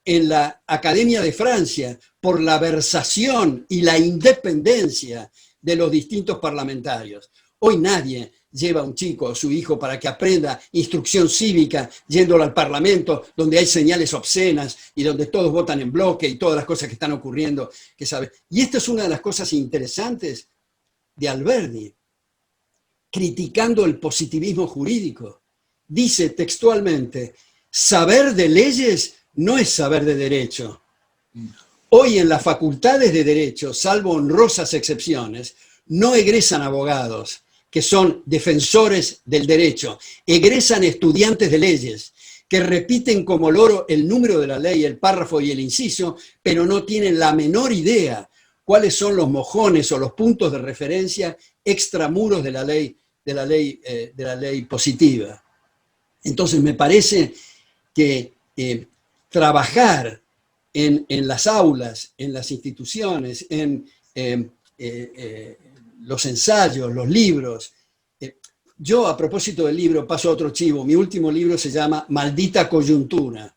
en la Academia de Francia por la versación y la independencia de los distintos parlamentarios. Hoy nadie lleva a un chico o a su hijo para que aprenda instrucción cívica yéndolo al Parlamento, donde hay señales obscenas y donde todos votan en bloque y todas las cosas que están ocurriendo, que sabe. Y esta es una de las cosas interesantes de Alberdi. criticando el positivismo jurídico. Dice textualmente, saber de leyes no es saber de derecho. Hoy en las facultades de Derecho, salvo honrosas excepciones, no egresan abogados que son defensores del derecho, egresan estudiantes de leyes que repiten como loro el número de la ley, el párrafo y el inciso, pero no tienen la menor idea cuáles son los mojones o los puntos de referencia extramuros de la ley positiva. Entonces me parece que trabajar en las aulas, en las instituciones, en los ensayos, los libros. Yo, a propósito del libro, paso a otro chivo. Mi último libro se llama Maldita Coyuntura,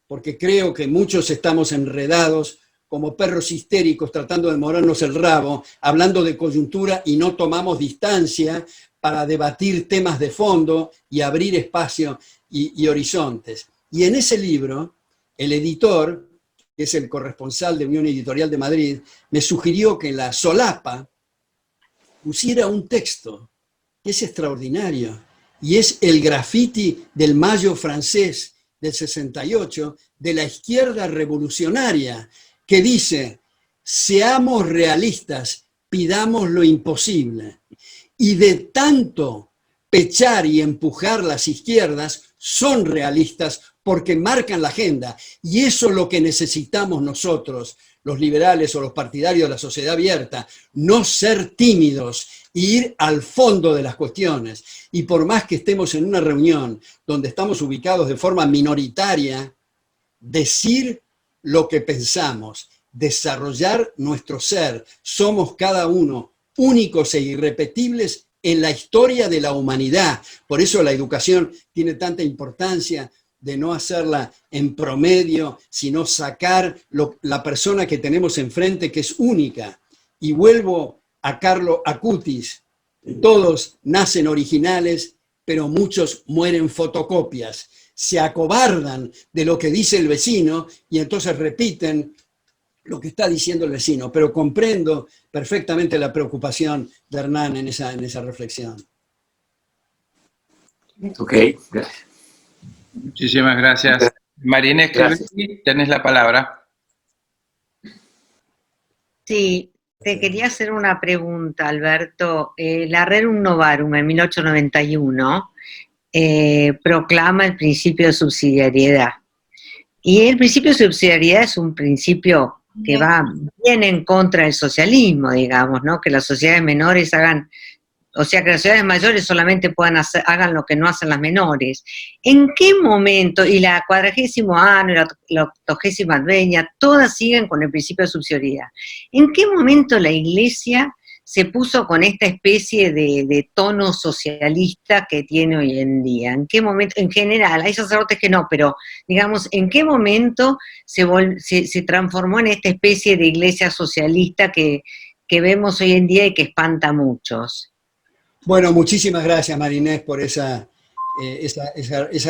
porque creo que muchos estamos enredados como perros histéricos tratando de morarnos el rabo, hablando de coyuntura y no tomamos distancia para debatir temas de fondo y abrir espacio y horizontes. Y en ese libro, el editor, que es el corresponsal de Unión Editorial de Madrid, me sugirió que en la solapa pusiera un texto que es extraordinario, y es el graffiti del Mayo francés del 68, de la izquierda revolucionaria, que dice, seamos realistas, pidamos lo imposible. Y de tanto pechar y empujar las izquierdas, son realistas porque marcan la agenda. Y eso es lo que necesitamos nosotros, los liberales o los partidarios de la sociedad abierta, no ser tímidos e ir al fondo de las cuestiones. Y por más que estemos en una reunión donde estamos ubicados de forma minoritaria, decir lo que pensamos, desarrollar nuestro ser. Somos cada uno únicos e irrepetibles en la historia de la humanidad. Por eso la educación tiene tanta importancia, de no hacerla en promedio, sino sacar la persona que tenemos enfrente, que es única. Y vuelvo a Carlo Acutis, todos nacen originales, pero muchos mueren fotocopias. Se acobardan de lo que dice el vecino y entonces repiten lo que está diciendo el vecino, pero comprendo perfectamente la preocupación de Hernán en esa reflexión. Ok, gracias. Muchísimas gracias. Marinés, tenés la palabra. Sí, te quería hacer una pregunta, Alberto. La Rerum Novarum en 1891 proclama el principio de subsidiariedad. Y el principio de subsidiariedad es un principio que va bien en contra del socialismo, digamos, ¿no? Que las sociedades menores hagan, o sea, que las sociedades mayores solamente hagan lo que no hacen las menores. ¿En qué momento, y la 40º año y la 80ª advenia, todas siguen con el principio de subsidiariedad? ¿En qué momento la Iglesia se puso con esta especie de tono socialista que tiene hoy en día? ¿En qué momento, en general, hay sacerdotes que no, pero digamos, ¿en qué momento se transformó en esta especie de iglesia socialista que vemos hoy en día y que espanta a muchos? Bueno, muchísimas gracias, Marinés, por esa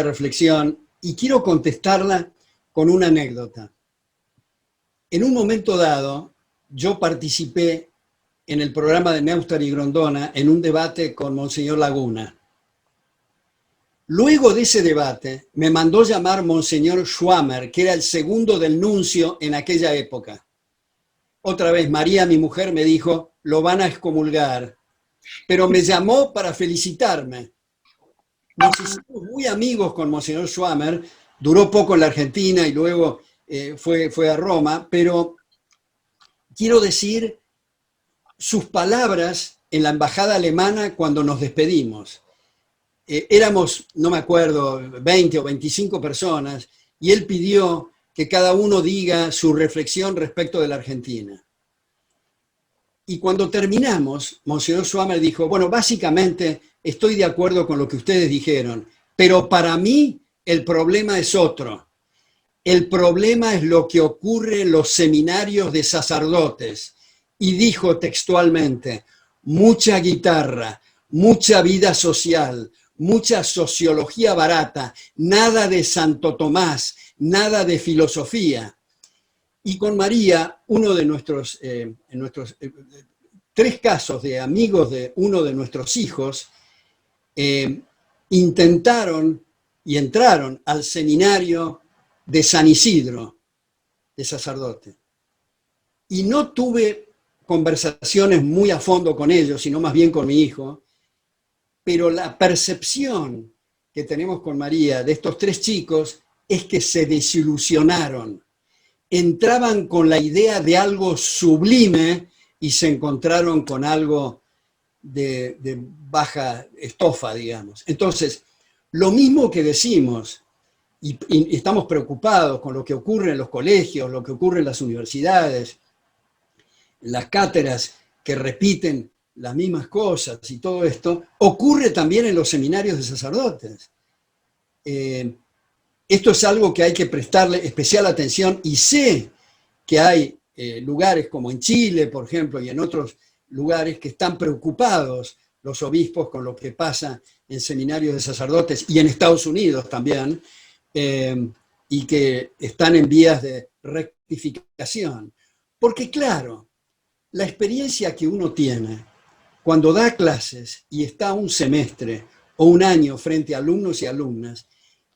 reflexión. Y quiero contestarla con una anécdota. En un momento dado, yo participé en el programa de Neustadter y Grondona en un debate con Monseñor Laguna. Luego de ese debate, me mandó llamar Monseñor Schwammer, que era el segundo del nuncio en aquella época. Otra vez, María, mi mujer, me dijo, lo van a excomulgar. Pero me llamó para felicitarme. Nos hicimos muy amigos con Monseñor Schwammer, duró poco en la Argentina y luego fue a Roma, pero quiero decir sus palabras en la embajada alemana cuando nos despedimos. Éramos, no me acuerdo, 20 o 25 personas, y él pidió que cada uno diga su reflexión respecto de la Argentina. Y cuando terminamos, Monseñor Schwammer dijo, bueno, básicamente estoy de acuerdo con lo que ustedes dijeron, pero para mí el problema es otro. El problema es lo que ocurre en los seminarios de sacerdotes. Y dijo textualmente, mucha guitarra, mucha vida social, mucha sociología barata, nada de Santo Tomás, nada de filosofía. Y con María, uno de tres casos de amigos de uno de nuestros hijos, intentaron y entraron al seminario de San Isidro, de sacerdote. Y no tuve conversaciones muy a fondo con ellos, sino más bien con mi hijo, pero la percepción que tenemos con María de estos 3 chicos es que se desilusionaron. Entraban con la idea de algo sublime y se encontraron con algo de baja estofa, digamos. Entonces, lo mismo que decimos, y estamos preocupados con lo que ocurre en los colegios, lo que ocurre en las universidades, las cátedras que repiten las mismas cosas y todo esto, ocurre también en los seminarios de sacerdotes. Esto es algo que hay que prestarle especial atención, y sé que hay lugares como en Chile, por ejemplo, y en otros lugares que están preocupados los obispos con lo que pasa en seminarios de sacerdotes y en Estados Unidos también, y que están en vías de rectificación. Porque claro, la experiencia que uno tiene cuando da clases y está un semestre o un año frente a alumnos y alumnas,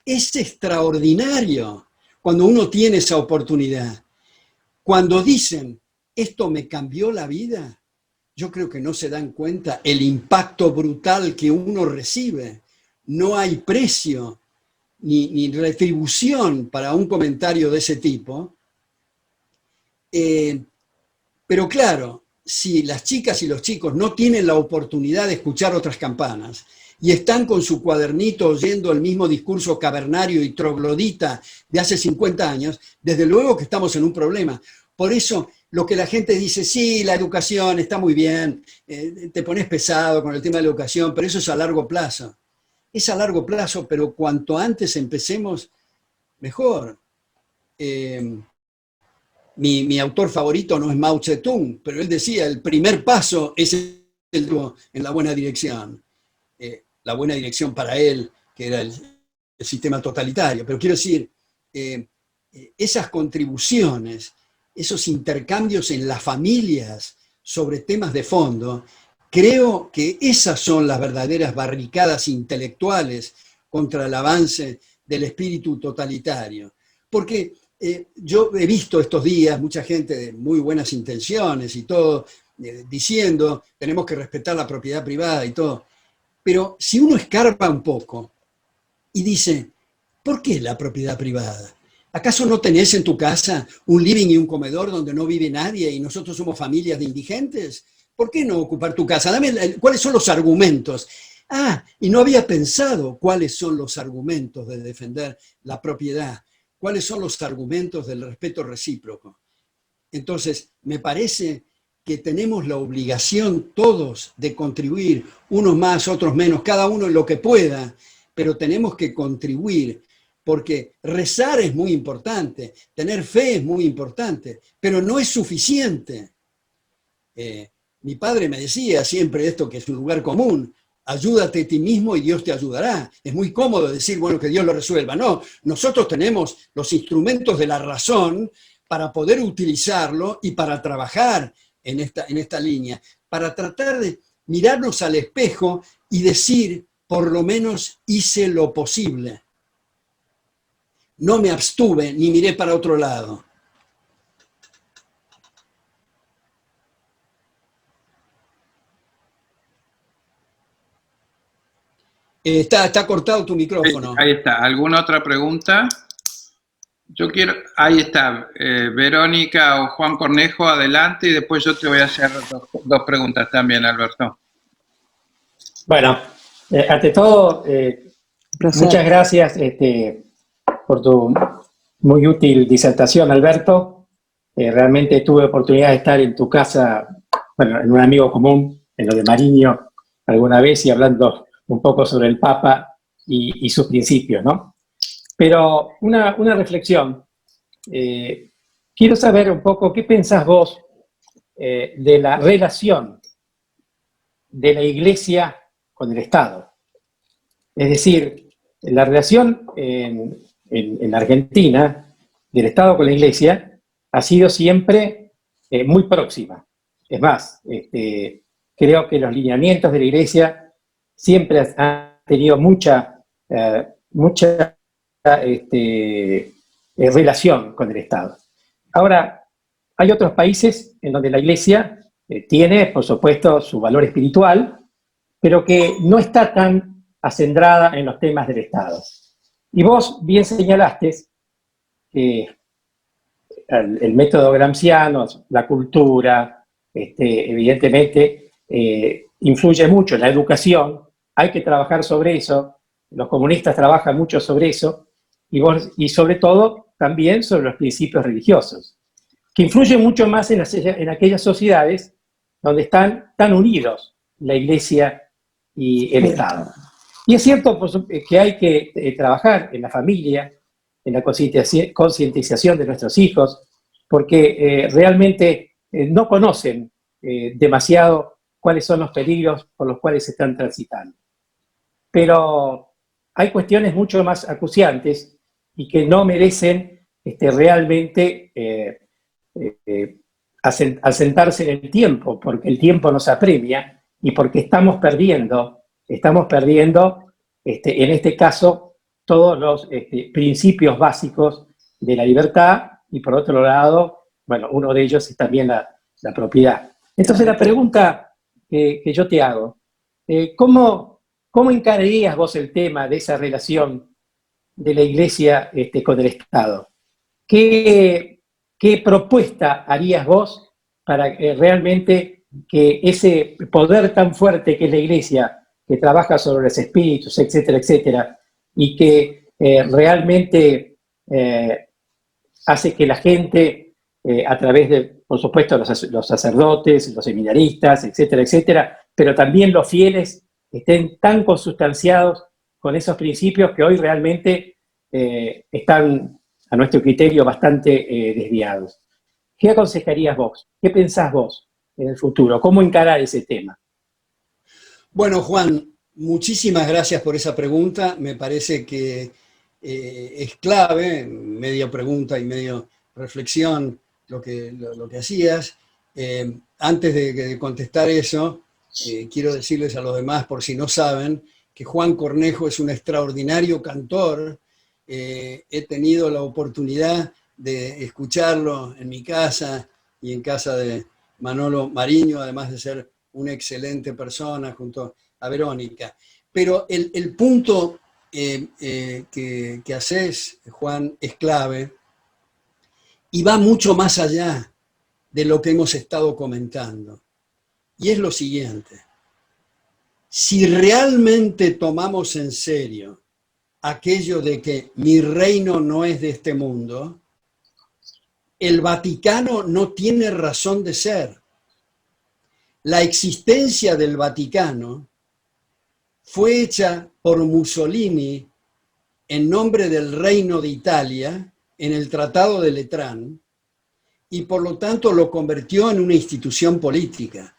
es extraordinario cuando uno tiene esa oportunidad. Cuando dicen, esto me cambió la vida, yo creo que no se dan cuenta el impacto brutal que uno recibe. No hay precio ni retribución para un comentario de ese tipo. Pero claro, si las chicas y los chicos no tienen la oportunidad de escuchar otras campanas y están con su cuadernito oyendo el mismo discurso cavernario y troglodita de hace 50 años, desde luego que estamos en un problema. Por eso, lo que la gente dice, sí, la educación está muy bien, te pones pesado con el tema de la educación, pero eso es a largo plazo. Es a largo plazo, pero cuanto antes empecemos, mejor. Mi autor favorito no es Mao Zedong, pero él decía, el primer paso es en la buena dirección. La buena dirección para él, que era el sistema totalitario. Pero quiero decir, esas contribuciones, esos intercambios en las familias sobre temas de fondo, creo que esas son las verdaderas barricadas intelectuales contra el avance del espíritu totalitario. Porque yo he visto estos días mucha gente de muy buenas intenciones y todo, diciendo, tenemos que respetar la propiedad privada y todo. Pero si uno escarba un poco y dice, ¿por qué la propiedad privada? ¿Acaso no tenés en tu casa un living y un comedor donde no vive nadie y nosotros somos familias de indigentes? ¿Por qué no ocupar tu casa? Dame cuáles son los argumentos. Y no había pensado cuáles son los argumentos de defender la propiedad, cuáles son los argumentos del respeto recíproco. Entonces, me parece que tenemos la obligación todos de contribuir, unos más, otros menos, cada uno en lo que pueda, pero tenemos que contribuir, porque rezar es muy importante, tener fe es muy importante, pero no es suficiente. Mi padre me decía siempre esto, que es un lugar común, ayúdate a ti mismo y Dios te ayudará. Es muy cómodo decir, bueno, que Dios lo resuelva. No, nosotros tenemos los instrumentos de la razón para poder utilizarlo y para trabajar en esta línea, para tratar de mirarnos al espejo y decir, por lo menos hice lo posible. No me abstuve ni miré para otro lado. Está cortado tu micrófono. Ahí está. ¿Alguna otra pregunta? Ahí está, Verónica o Juan Cornejo, adelante, y después yo te voy a hacer dos preguntas también, Alberto. Bueno, ante todo, muchas gracias por tu muy útil disertación, Alberto. Realmente tuve oportunidad de estar en tu casa, bueno, en un amigo común, en lo de Mariño, alguna vez, y hablando un poco sobre el Papa y sus principios, ¿no? Pero una reflexión. Quiero saber un poco qué pensás vos de la relación de la Iglesia con el Estado. Es decir, la relación en Argentina del Estado con la Iglesia ha sido siempre muy próxima. Es más, creo que los lineamientos de la Iglesia siempre han tenido mucha relación con el Estado. Ahora, hay otros países en donde la Iglesia tiene, por supuesto, su valor espiritual, pero que no está tan acendrada en los temas del Estado. Y vos bien señalaste que el método gramsciano, la cultura, evidentemente influye mucho en la educación, hay que trabajar sobre eso, los comunistas trabajan mucho sobre eso, y sobre todo también sobre los principios religiosos, que influyen mucho más en aquellas sociedades donde están tan unidos la Iglesia y el Estado. Y es cierto que hay que trabajar en la familia, en la concientización de nuestros hijos, porque realmente no conocen demasiado cuáles son los peligros por los cuales se están transitando. Pero hay cuestiones mucho más acuciantes y que no merecen realmente asentarse en el tiempo, porque el tiempo nos apremia y porque estamos perdiendo en este caso, todos los principios básicos de la libertad y por otro lado, bueno, uno de ellos es también la propiedad. Entonces la pregunta que yo te hago, ¿cómo encararías vos el tema de esa relación de la Iglesia con el Estado? ¿Qué propuesta harías vos para realmente que ese poder tan fuerte que es la Iglesia, que trabaja sobre los espíritus, etcétera, etcétera, y que realmente hace que la gente, a través de, por supuesto, los sacerdotes, los seminaristas, etcétera, etcétera, pero también los fieles, estén tan consustanciados con esos principios que hoy realmente están, a nuestro criterio, bastante desviados? ¿Qué aconsejarías vos? ¿Qué pensás vos en el futuro? ¿Cómo encarar ese tema? Bueno, Juan, muchísimas gracias por esa pregunta. Me parece que es clave, medio pregunta y medio reflexión, lo que hacías. Antes de contestar eso, quiero decirles a los demás, por si no saben, que Juan Cornejo es un extraordinario cantor. He tenido la oportunidad de escucharlo en mi casa y en casa de Manolo Mariño, además de ser una excelente persona junto a Verónica. Pero el punto que haces, Juan, es clave y va mucho más allá de lo que hemos estado comentando. Y es lo siguiente: si realmente tomamos en serio aquello de que mi reino no es de este mundo, el Vaticano no tiene razón de ser. La existencia del Vaticano fue hecha por Mussolini en nombre del Reino de Italia en el Tratado de Letrán y por lo tanto lo convirtió en una institución política.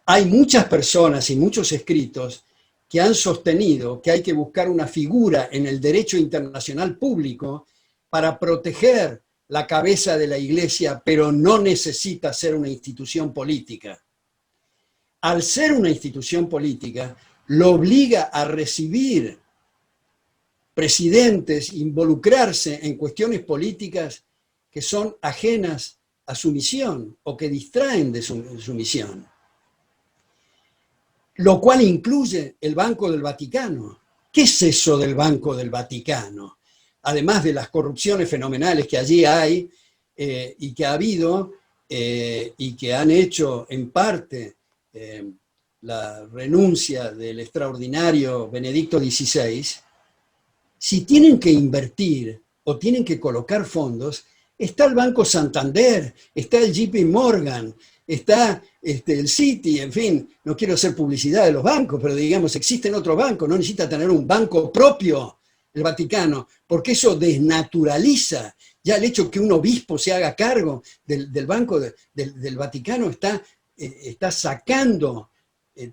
Hay muchas personas y muchos escritos que han sostenido que hay que buscar una figura en el derecho internacional público para proteger la cabeza de la Iglesia, pero no necesita ser una institución política. Al ser una institución política, lo obliga a recibir presidentes, involucrarse en cuestiones políticas que son ajenas a su misión o que distraen de su misión. Lo cual incluye el Banco del Vaticano. ¿Qué es eso del Banco del Vaticano? Además de las corrupciones fenomenales que allí hay y que ha habido y que han hecho en parte la renuncia del extraordinario Benedicto XVI, si tienen que invertir o tienen que colocar fondos, está el Banco Santander, está el JP Morgan, está el Citi, en fin, no quiero hacer publicidad de los bancos, pero digamos, existen otros bancos, no necesita tener un banco propio el Vaticano, porque eso desnaturaliza ya el hecho que un obispo se haga cargo del Banco del Vaticano, está sacando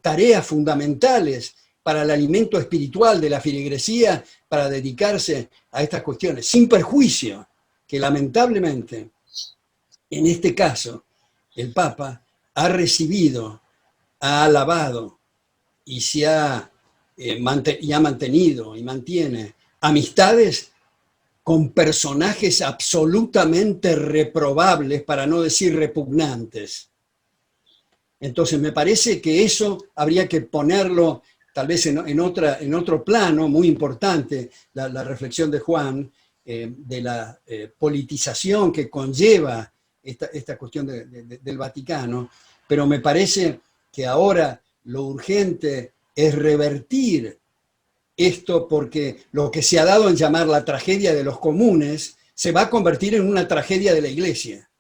tareas fundamentales para el alimento espiritual de la feligresía para dedicarse a estas cuestiones, sin perjuicio que lamentablemente, en este caso, el Papa ha recibido, ha alabado y se ha y ha mantenido y mantiene amistades con personajes absolutamente reprobables, para no decir repugnantes. Entonces me parece que eso habría que ponerlo tal vez en otro plano muy importante, la reflexión de Juan, de la politización que conlleva esta cuestión del Vaticano, pero me parece que ahora lo urgente es revertir esto, porque lo que se ha dado en llamar la tragedia de los comunes se va a convertir en una tragedia de la Iglesia.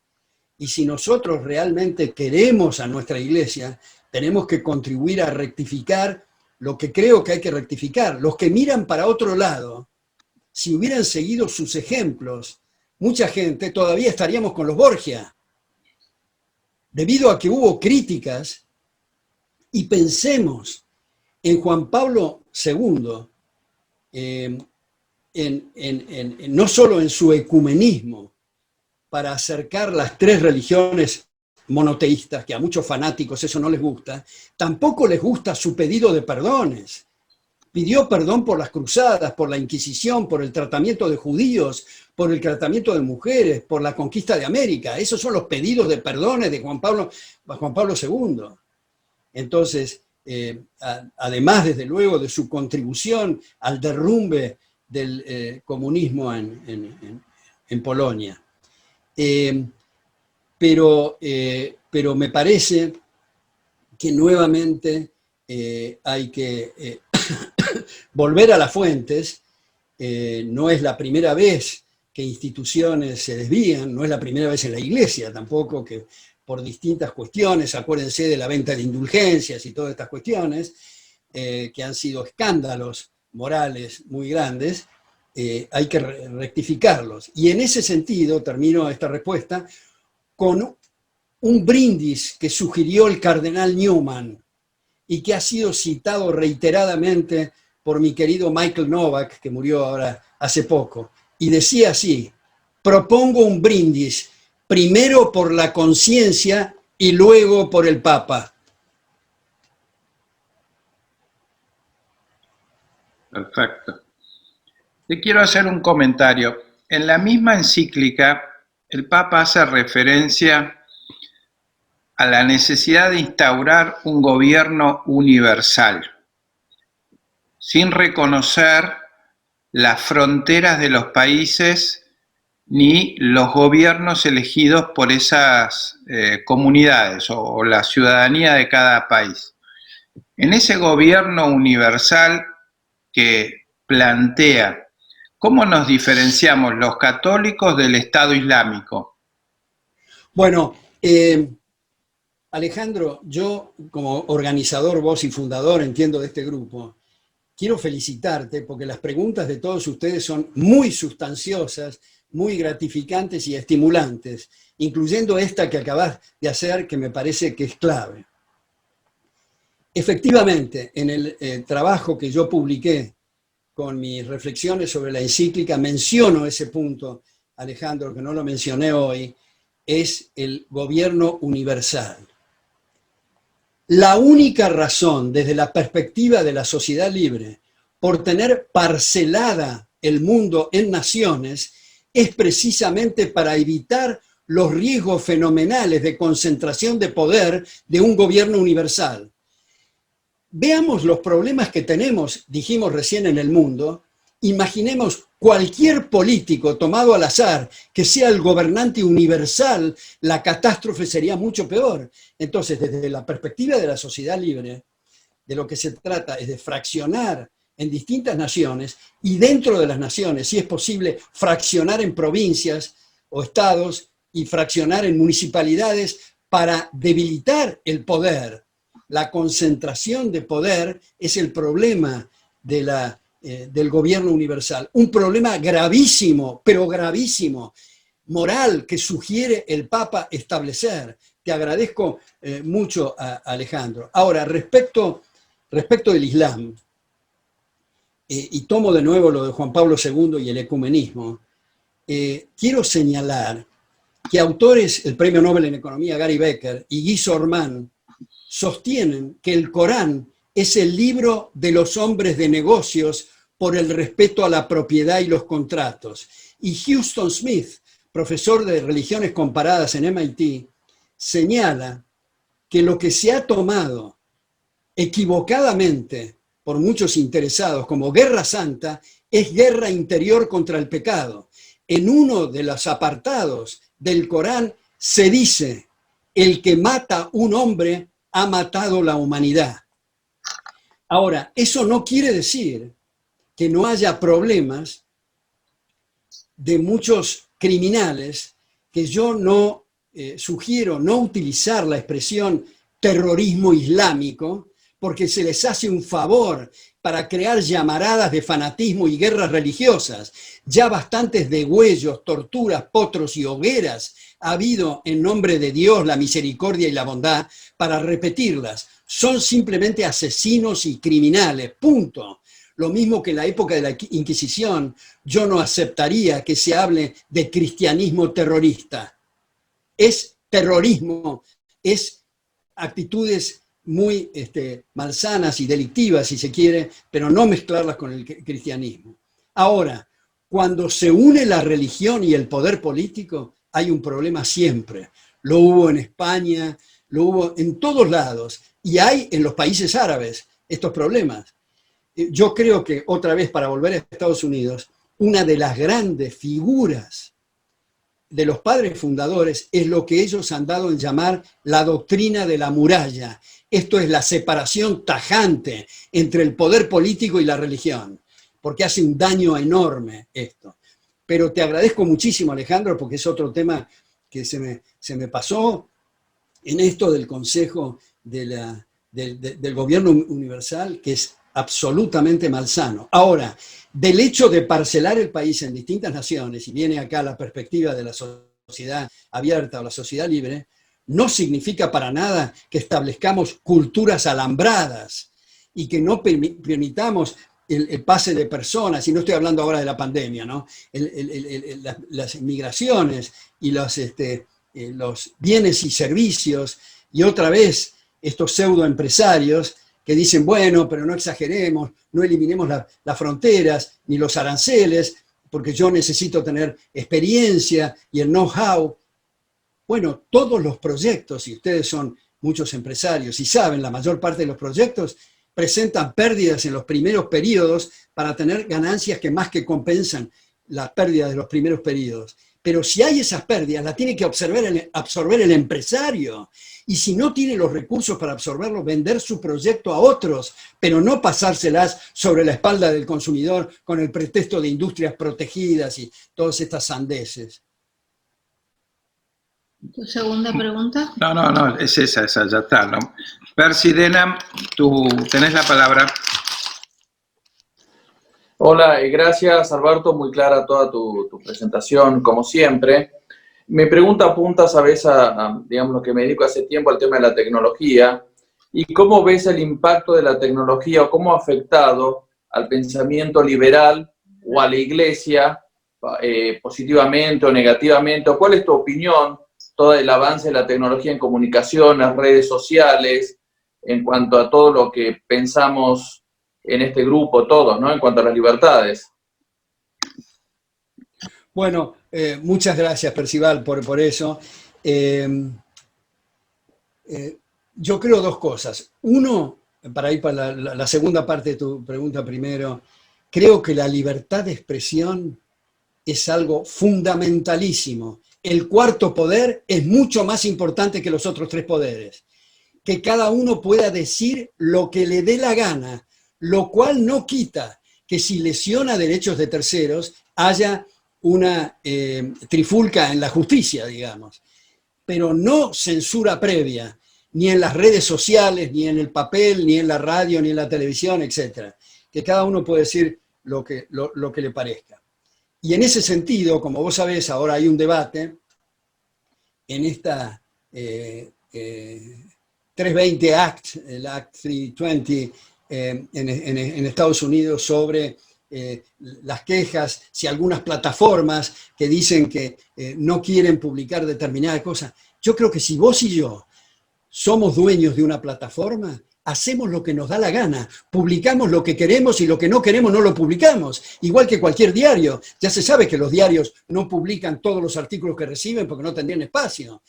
Y si nosotros realmente queremos a nuestra Iglesia, tenemos que contribuir a rectificar lo que creo que hay que rectificar. Los que miran para otro lado, si hubieran seguido sus ejemplos, mucha gente todavía estaríamos con los Borgia, debido a que hubo críticas. Y pensemos en Juan Pablo II, no solo en su ecumenismo para acercar las tres religiones monoteístas, que a muchos fanáticos eso no les gusta, tampoco les gusta su pedido de perdones. Pidió perdón por las cruzadas, por la Inquisición, por el tratamiento de judíos, por el tratamiento de mujeres, por la conquista de América. Esos son los pedidos de perdones de Juan Pablo II. Entonces, además, desde luego, de su contribución al derrumbe del comunismo en Polonia. Pero me parece que nuevamente hay que volver a las fuentes. No es la primera vez que instituciones se desvían, no es la primera vez en la Iglesia tampoco, que por distintas cuestiones, acuérdense de la venta de indulgencias y todas estas cuestiones, que han sido escándalos morales muy grandes, hay que rectificarlos. Y en ese sentido, termino esta respuesta con un brindis que sugirió el cardenal Newman y que ha sido citado reiteradamente por mi querido Michael Novak, que murió ahora hace poco, y decía así: propongo un brindis, primero por la conciencia y luego por el Papa. Perfecto. Te quiero hacer un comentario. En la misma encíclica, el Papa hace referencia a la necesidad de instaurar un gobierno universal, sin reconocer las fronteras de los países ni los gobiernos elegidos por esas comunidades o la ciudadanía de cada país. En ese gobierno universal que plantea, ¿cómo nos diferenciamos los católicos del Estado Islámico? Bueno, Alejandro, yo como organizador, voz y fundador, entiendo, de este grupo, quiero felicitarte porque las preguntas de todos ustedes son muy sustanciosas, muy gratificantes y estimulantes, incluyendo esta que acabas de hacer, que me parece que es clave. Efectivamente, en el trabajo que yo publiqué con mis reflexiones sobre la encíclica, menciono ese punto, Alejandro, que no lo mencioné hoy, es el gobierno universal. La única razón, desde la perspectiva de la sociedad libre, por tener parcelada el mundo en naciones, es precisamente para evitar los riesgos fenomenales de concentración de poder de un gobierno universal. Veamos los problemas que tenemos, dijimos recién, en el mundo. Imaginemos cualquier político tomado al azar que sea el gobernante universal, la catástrofe sería mucho peor. Entonces, desde la perspectiva de la sociedad libre, de lo que se trata es de fraccionar en distintas naciones y dentro de las naciones, si es posible, fraccionar en provincias o estados y fraccionar en municipalidades para debilitar el poder. La concentración de poder es el problema del gobierno universal. Un problema gravísimo, pero gravísimo, moral, que sugiere el Papa establecer. Te agradezco mucho, Alejandro. Ahora, respecto del Islam, y tomo de nuevo lo de Juan Pablo II y el ecumenismo, quiero señalar que autores, el Premio Nobel en Economía Gary Becker y Guy Sorman, sostienen que el Corán es el libro de los hombres de negocios por el respeto a la propiedad y los contratos. Y Houston Smith, profesor de religiones comparadas en MIT, señala que lo que se ha tomado equivocadamente por muchos interesados como guerra santa es guerra interior contra el pecado. En uno de los apartados del Corán se dice: el que mata un hombre ha matado la humanidad. Ahora, eso no quiere decir que no haya problemas de muchos criminales, que yo no sugiero no utilizar la expresión terrorismo islámico, porque se les hace un favor para crear llamaradas de fanatismo y guerras religiosas. Ya bastantes degüellos, torturas, potros y hogueras ha habido en nombre de Dios, la misericordia y la bondad para repetirlas. Son simplemente asesinos y criminales, punto. Lo mismo que en la época de la Inquisición, yo no aceptaría que se hable de cristianismo terrorista. Es terrorismo, es actitudes muy malsanas y delictivas, si se quiere, pero no mezclarlas con el cristianismo. Ahora, cuando se une la religión y el poder político, hay un problema siempre. Lo hubo en España, lo hubo en todos lados, y hay en los países árabes estos problemas. Yo creo que, otra vez, para volver a Estados Unidos, una de las grandes figuras de los padres fundadores es lo que ellos han dado en llamar la doctrina de la muralla. Esto es la separación tajante entre el poder político y la religión, porque hace un daño enorme esto. Pero te agradezco muchísimo, Alejandro, porque es otro tema que se me pasó en esto del Consejo del Gobierno Universal, que es absolutamente malsano. Ahora, del hecho de parcelar el país en distintas naciones, y viene acá la perspectiva de la sociedad abierta o la sociedad libre, no significa para nada que establezcamos culturas alambradas y que no permitamos el pase de personas, y no estoy hablando ahora de la pandemia, ¿no? Las migraciones y los bienes y servicios, y otra vez estos pseudoempresarios que dicen, bueno, pero no exageremos, no eliminemos las fronteras ni los aranceles, porque yo necesito tener experiencia y el know-how. Bueno, todos los proyectos, y ustedes son muchos empresarios y saben, la mayor parte de los proyectos presentan pérdidas en los primeros periodos para tener ganancias que más que compensan las pérdidas de los primeros periodos. Pero si hay esas pérdidas, las tiene que absorber el empresario. Y si no tiene los recursos para absorberlo, vender su proyecto a otros, pero no pasárselas sobre la espalda del consumidor con el pretexto de industrias protegidas y todas estas sandeces. ¿Tu segunda pregunta? No, es esa, ya está, ¿no? Percy Denham, tú tenés la palabra. Hola, gracias Alberto, muy clara toda tu presentación, como siempre. Mi pregunta apunta, sabes, digamos, lo que me dedico hace tiempo al tema de la tecnología, y cómo ves el impacto de la tecnología o cómo ha afectado al pensamiento liberal o a la iglesia, positivamente o negativamente, o cuál es tu opinión, todo el avance de la tecnología en comunicación, las redes sociales, en cuanto a todo lo que pensamos en este grupo todos, ¿no? En cuanto a las libertades. Bueno, muchas gracias, Percival, por eso. Yo creo dos cosas. Uno, para ir para la segunda parte de tu pregunta primero, creo que la libertad de expresión es algo fundamentalísimo. El cuarto poder es mucho más importante que los otros tres poderes. Que cada uno pueda decir lo que le dé la gana, lo cual no quita que si lesiona derechos de terceros haya una trifulca en la justicia, digamos. Pero no censura previa, ni en las redes sociales, ni en el papel, ni en la radio, ni en la televisión, etc. Que cada uno puede decir lo que le parezca. Y en ese sentido, como vos sabés, ahora hay un debate en esta 320 Act, el Act 320 en Estados Unidos sobre las quejas, si algunas plataformas que dicen que no quieren publicar determinadas cosas. Yo creo que si vos y yo somos dueños de una plataforma, hacemos lo que nos da la gana, publicamos lo que queremos y lo que no queremos no lo publicamos, igual que cualquier diario. Ya se sabe que los diarios no publican todos los artículos que reciben porque no tendrían espacio,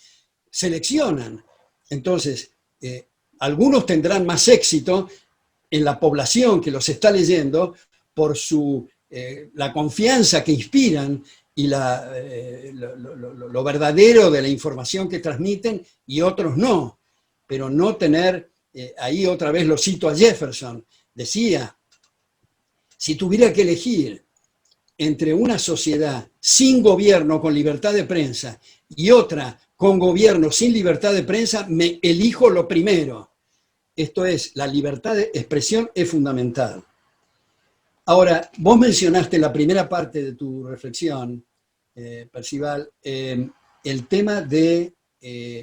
seleccionan. Entonces, algunos tendrán más éxito en la población que los está leyendo por la confianza que inspiran y lo verdadero de la información que transmiten, y otros no. Pero no tener, ahí otra vez lo cito a Jefferson, decía, si tuviera que elegir entre una sociedad sin gobierno con libertad de prensa y otra con gobierno sin libertad de prensa, me elijo lo primero. Esto es, la libertad de expresión es fundamental. Ahora, vos mencionaste en la primera parte de tu reflexión, Percival, el tema de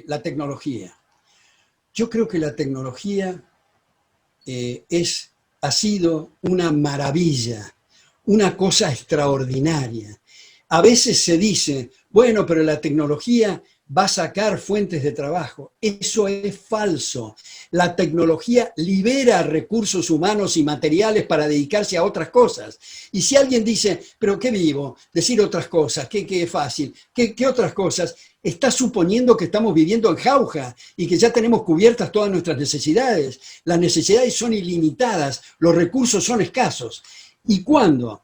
la tecnología. Yo creo que la tecnología ha sido una maravilla, una cosa extraordinaria. A veces se dice, bueno, pero la tecnología va a sacar fuentes de trabajo. Eso es falso. La tecnología libera recursos humanos y materiales para dedicarse a otras cosas. Y si alguien dice, pero ¿qué vivo? Decir otras cosas, ¿qué fácil? ¿Qué otras cosas? Está suponiendo que estamos viviendo en jauja y que ya tenemos cubiertas todas nuestras necesidades. Las necesidades son ilimitadas, los recursos son escasos. Y cuando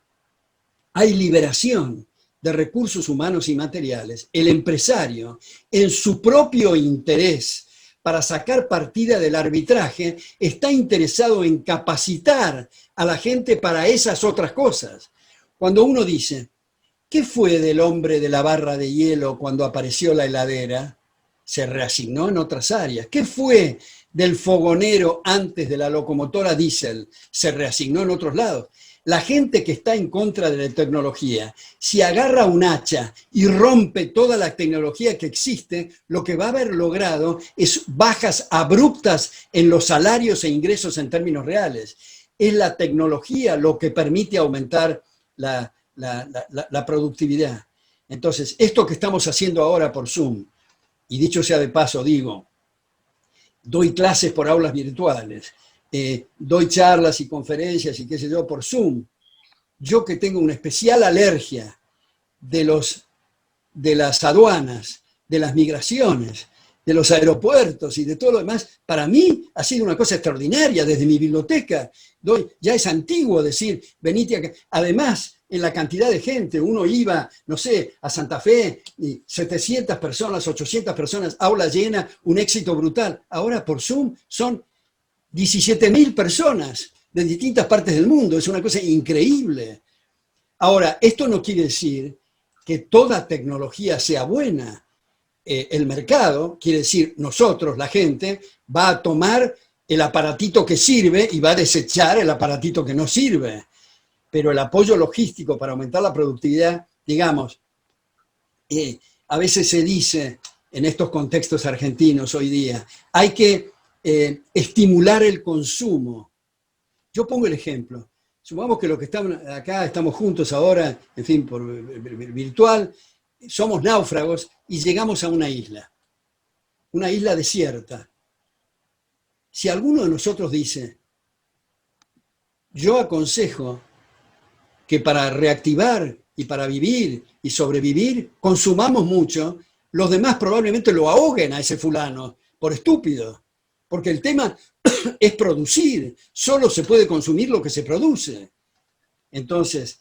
hay liberación de recursos humanos y materiales, el empresario, en su propio interés para sacar partida del arbitraje, está interesado en capacitar a la gente para esas otras cosas. Cuando uno dice, ¿qué fue del hombre de la barra de hielo cuando apareció la heladera? Se reasignó en otras áreas. ¿Qué fue del fogonero antes de la locomotora diésel? Se reasignó en otros lados. La gente que está en contra de la tecnología, si agarra un hacha y rompe toda la tecnología que existe, lo que va a haber logrado es bajas abruptas en los salarios e ingresos en términos reales. Es la tecnología lo que permite aumentar la productividad. Entonces, esto que estamos haciendo ahora por Zoom, y dicho sea de paso, digo, doy clases por aulas virtuales, doy charlas y conferencias y qué sé yo por Zoom. Yo que tengo una especial alergia de las aduanas, de las migraciones, de los aeropuertos y de todo lo demás, para mí ha sido una cosa extraordinaria. Desde mi biblioteca ya es antiguo decir, venite acá. Además, en la cantidad de gente, uno iba, no sé, a Santa Fe, y 700 personas, 800 personas, aula llena, un éxito brutal. Ahora por Zoom son 17.000 personas de distintas partes del mundo, es una cosa increíble. Ahora, esto no quiere decir que toda tecnología sea buena. El mercado, quiere decir nosotros, la gente, va a tomar el aparatito que sirve y va a desechar el aparatito que no sirve. Pero el apoyo logístico para aumentar la productividad, digamos, a veces se dice en estos contextos argentinos hoy día, hay que estimular el consumo. Yo pongo el ejemplo. Supongamos que los que estamos acá, estamos juntos ahora, en fin, por virtual, somos náufragos y llegamos a una isla desierta. Si alguno de nosotros dice, yo aconsejo que para reactivar y para vivir y sobrevivir, consumamos mucho, los demás probablemente lo ahoguen a ese fulano por estúpido. Porque el tema es producir, solo se puede consumir lo que se produce. Entonces,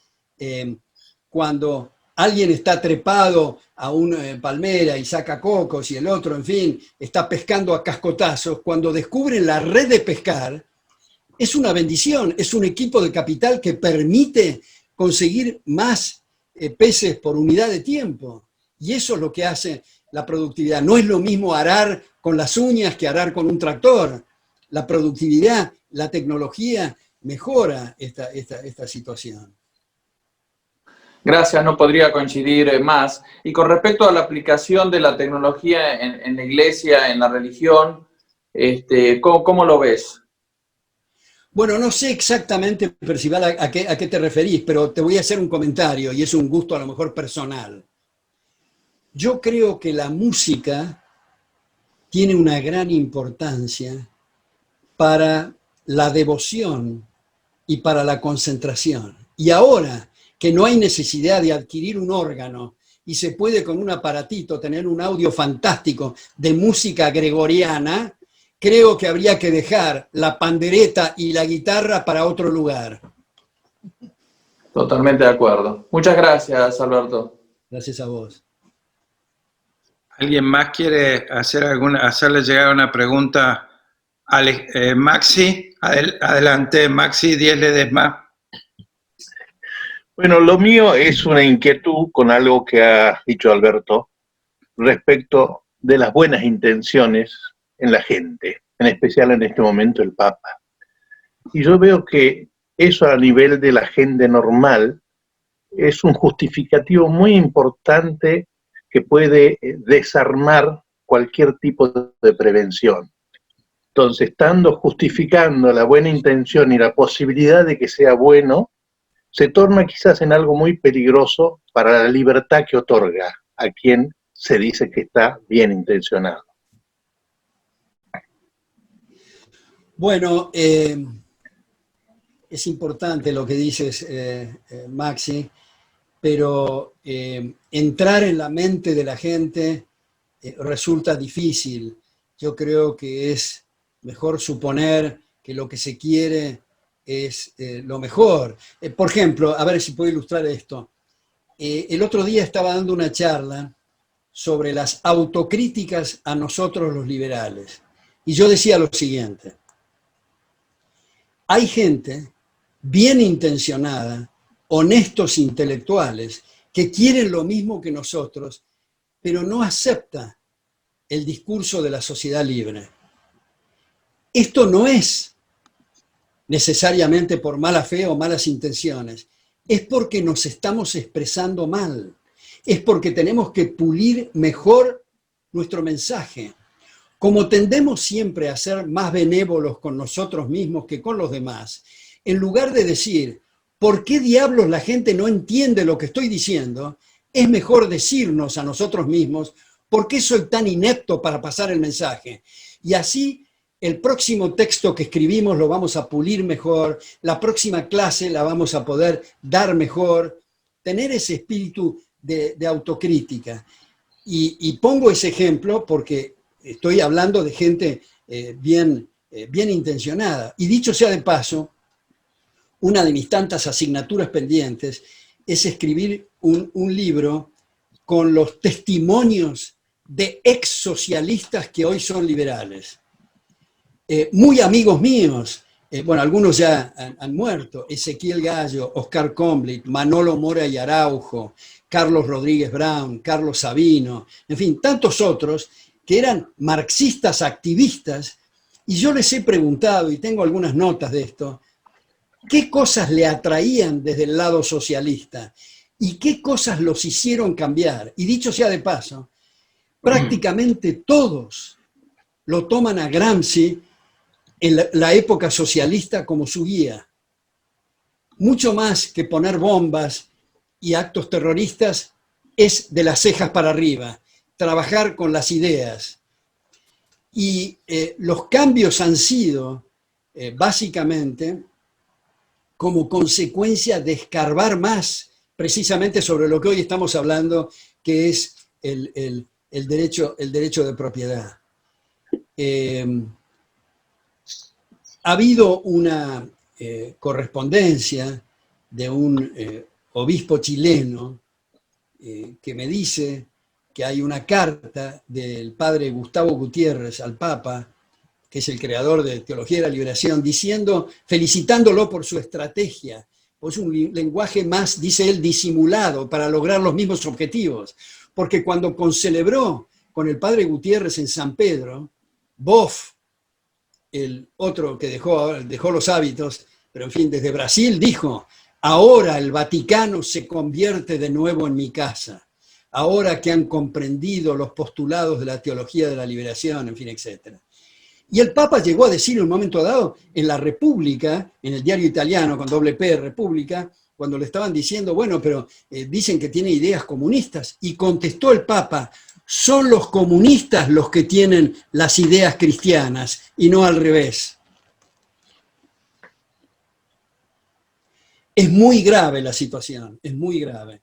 cuando alguien está trepado a una palmera y saca cocos y el otro, en fin, está pescando a cascotazos, cuando descubren la red de pescar, es una bendición, es un equipo de capital que permite conseguir más peces por unidad de tiempo. Y eso es lo que hace la productividad. No es lo mismo arar con las uñas que arar con un tractor. La productividad, la tecnología mejora esta situación. Gracias, no podría coincidir más. Y con respecto a la aplicación de la tecnología en la iglesia, en la religión, ¿cómo lo ves? Bueno, no sé exactamente, Percival, a qué te referís, pero te voy a hacer un comentario y es un gusto a lo mejor personal. Yo creo que la música tiene una gran importancia para la devoción y para la concentración. Y ahora que no hay necesidad de adquirir un órgano y se puede con un aparatito tener un audio fantástico de música gregoriana, creo que habría que dejar la pandereta y la guitarra para otro lugar. Totalmente de acuerdo. Muchas gracias, Alberto. Gracias a vos. ¿Alguien más quiere hacerle llegar una pregunta a Maxi? Adelante, Maxi, 10 Ledesma. Bueno, lo mío es una inquietud con algo que ha dicho Alberto respecto de las buenas intenciones en la gente, en especial en este momento el Papa. Y yo veo que eso a nivel de la gente normal es un justificativo muy importante que puede desarmar cualquier tipo de prevención. Entonces, estando justificando la buena intención y la posibilidad de que sea bueno, se torna quizás en algo muy peligroso para la libertad que otorga a quien se dice que está bien intencionado. Bueno, es importante lo que dices, Maxi, pero entrar en la mente de la gente resulta difícil. Yo creo que es mejor suponer que lo que se quiere es lo mejor. Por ejemplo, a ver si puedo ilustrar esto. El otro día estaba dando una charla sobre las autocríticas a nosotros los liberales. Y yo decía lo siguiente: hay gente bien intencionada, honestos intelectuales, que quieren lo mismo que nosotros, pero no acepta el discurso de la sociedad libre. Esto no es necesariamente por mala fe o malas intenciones, es porque nos estamos expresando mal, es porque tenemos que pulir mejor nuestro mensaje. Como tendemos siempre a ser más benévolos con nosotros mismos que con los demás, en lugar de decir, ¿por qué diablos la gente no entiende lo que estoy diciendo?, es mejor decirnos a nosotros mismos, ¿por qué soy tan inepto para pasar el mensaje? Y así, el próximo texto que escribimos lo vamos a pulir mejor, la próxima clase la vamos a poder dar mejor, tener ese espíritu de autocrítica. Y pongo ese ejemplo porque estoy hablando de gente bien intencionada. Y dicho sea de paso, una de mis tantas asignaturas pendientes es escribir un libro con los testimonios de ex socialistas que hoy son liberales. Muy amigos míos, bueno, algunos ya han muerto: Ezequiel Gallo, Oscar Comblit, Manolo Mora y Araujo, Carlos Rodríguez Brown, Carlos Sabino, en fin, tantos otros que eran marxistas activistas, y yo les he preguntado, y tengo algunas notas de esto, qué cosas le atraían desde el lado socialista y qué cosas los hicieron cambiar. Y dicho sea de paso, prácticamente todos lo toman a Gramsci en la época socialista como su guía. Mucho más que poner bombas y actos terroristas es de las cejas para arriba, trabajar con las ideas. Y los cambios han sido básicamente como consecuencia de escarbar más precisamente sobre lo que hoy estamos hablando, que es el derecho de propiedad. Ha habido una correspondencia de un obispo chileno que me dice que hay una carta del padre Gustavo Gutiérrez al Papa, que es el creador de Teología de la Liberación, felicitándolo por su estrategia, pues un lenguaje más, dice él, disimulado para lograr los mismos objetivos. Porque cuando concelebró con el padre Gutiérrez en San Pedro, Boff, el otro que dejó los hábitos, pero en fin, desde Brasil dijo: ahora el Vaticano se convierte de nuevo en mi casa, ahora que han comprendido los postulados de la teología de la liberación, en fin, etc. Y el Papa llegó a decir en un momento dado, en la República, en el diario italiano con doble P, República, cuando le estaban diciendo, bueno, pero dicen que tiene ideas comunistas, y contestó el Papa: son los comunistas los que tienen las ideas cristianas y no al revés. Es muy grave la situación, es muy grave.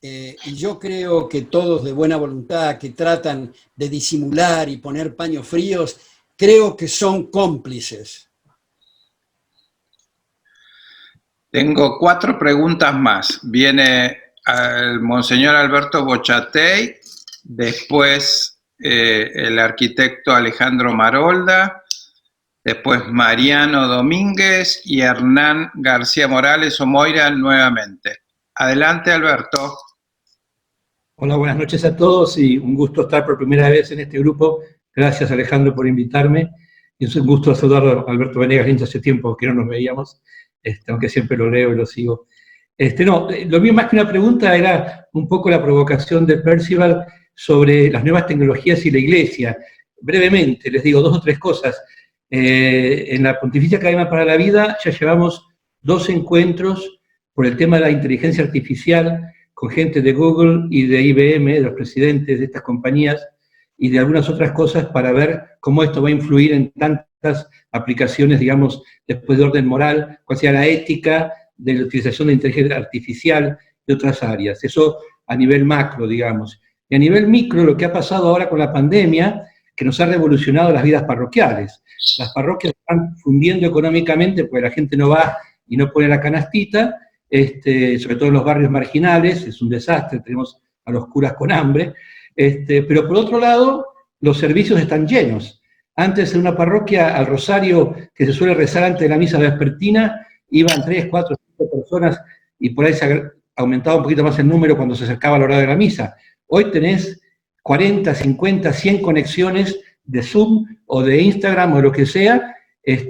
Y yo creo que todos de buena voluntad que tratan de disimular y poner paños fríos, creo que son cómplices. Tengo 4 preguntas más. Viene el Monseñor Alberto Bochatey, después el arquitecto Alejandro Marolda, después Mariano Domínguez y Hernán García Morales o Moira nuevamente. Adelante, Alberto. Hola, buenas noches a todos y un gusto estar por primera vez en este grupo. Gracias, Alejandro, por invitarme. Y es un gusto saludar a Alberto Venegas Lynch, hace tiempo que no nos veíamos, aunque siempre lo leo y lo sigo. No, lo mío más que una pregunta era un poco la provocación de Percival sobre las nuevas tecnologías y la Iglesia. Brevemente, les digo 2 o 3 cosas. En la Pontificia Academia para la Vida ya llevamos 2 encuentros por el tema de la inteligencia artificial con gente de Google y de IBM, de los presidentes de estas compañías, y de algunas otras cosas para ver cómo esto va a influir en tantas aplicaciones, digamos, después de orden moral, cuál sea la ética de la utilización de inteligencia artificial y otras áreas. Eso a nivel macro, digamos. Y a nivel micro, lo que ha pasado ahora con la pandemia, que nos ha revolucionado las vidas parroquiales. Las parroquias están fundiendo económicamente porque la gente no va y no pone la canastita, sobre todo en los barrios marginales, es un desastre, tenemos a los curas con hambre, pero por otro lado, los servicios están llenos. Antes en una parroquia, al rosario que se suele rezar antes de la misa vespertina, iban 3, 4, 5 personas y por ahí se aumentaba un poquito más el número cuando se acercaba la hora de la misa. Hoy tenés 40, 50, 100 conexiones de Zoom o de Instagram o lo que sea,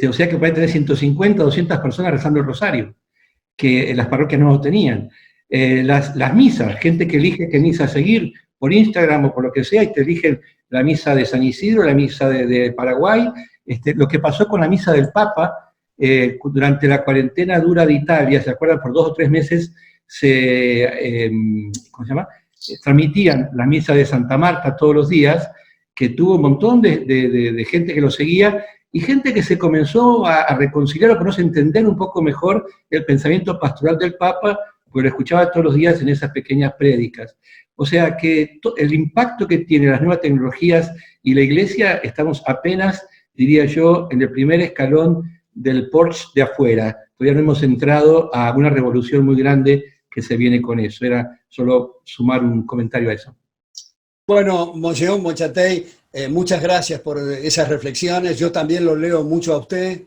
o sea que por ahí tenés 150, 200 personas rezando el rosario, que en las parroquias no lo tenían. Las misas, gente que elige qué misa seguir por Instagram o por lo que sea, y te eligen la misa de San Isidro, la misa de Paraguay. Lo que pasó con la misa del Papa, durante la cuarentena dura de Italia, ¿se acuerdan? Por 2 o 3 meses ¿cómo se llama? Transmitían la misa de Santa Marta todos los días, que tuvo un montón de gente que lo seguía, y gente que se comenzó a reconciliar o conoce entender un poco mejor el pensamiento pastoral del Papa, porque lo escuchaba todos los días en esas pequeñas prédicas. O sea que el impacto que tienen las nuevas tecnologías y la Iglesia, estamos apenas, diría yo, en el primer escalón del Porsche de afuera. Todavía no hemos entrado a una revolución muy grande que se viene con eso. Era solo sumar un comentario a eso. Bueno, Monseñor Bochatey, muchas gracias por esas reflexiones. Yo también lo leo mucho a usted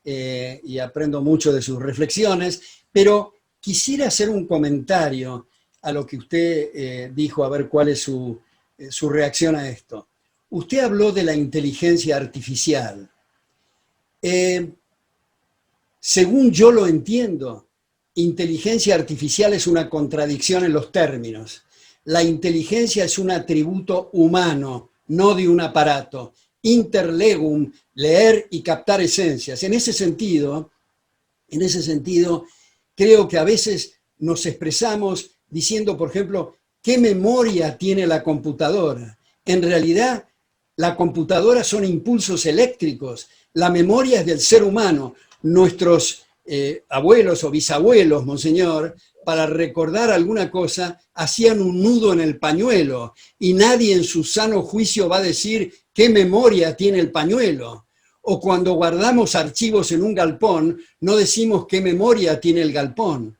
y aprendo mucho de sus reflexiones, pero quisiera hacer un comentario a lo que usted dijo, a ver cuál es su reacción a esto. Usted habló de la inteligencia artificial. Según yo lo entiendo, inteligencia artificial es una contradicción en los términos. La inteligencia es un atributo humano, no de un aparato. Interlegum, leer y captar esencias. En ese sentido, creo que a veces nos expresamos diciendo, por ejemplo, ¿qué memoria tiene la computadora? En realidad, la computadora son impulsos eléctricos. La memoria es del ser humano. Nuestros abuelos o bisabuelos, Monseñor, para recordar alguna cosa, hacían un nudo en el pañuelo y nadie en su sano juicio va a decir qué memoria tiene el pañuelo. O cuando guardamos archivos en un galpón, no decimos qué memoria tiene el galpón.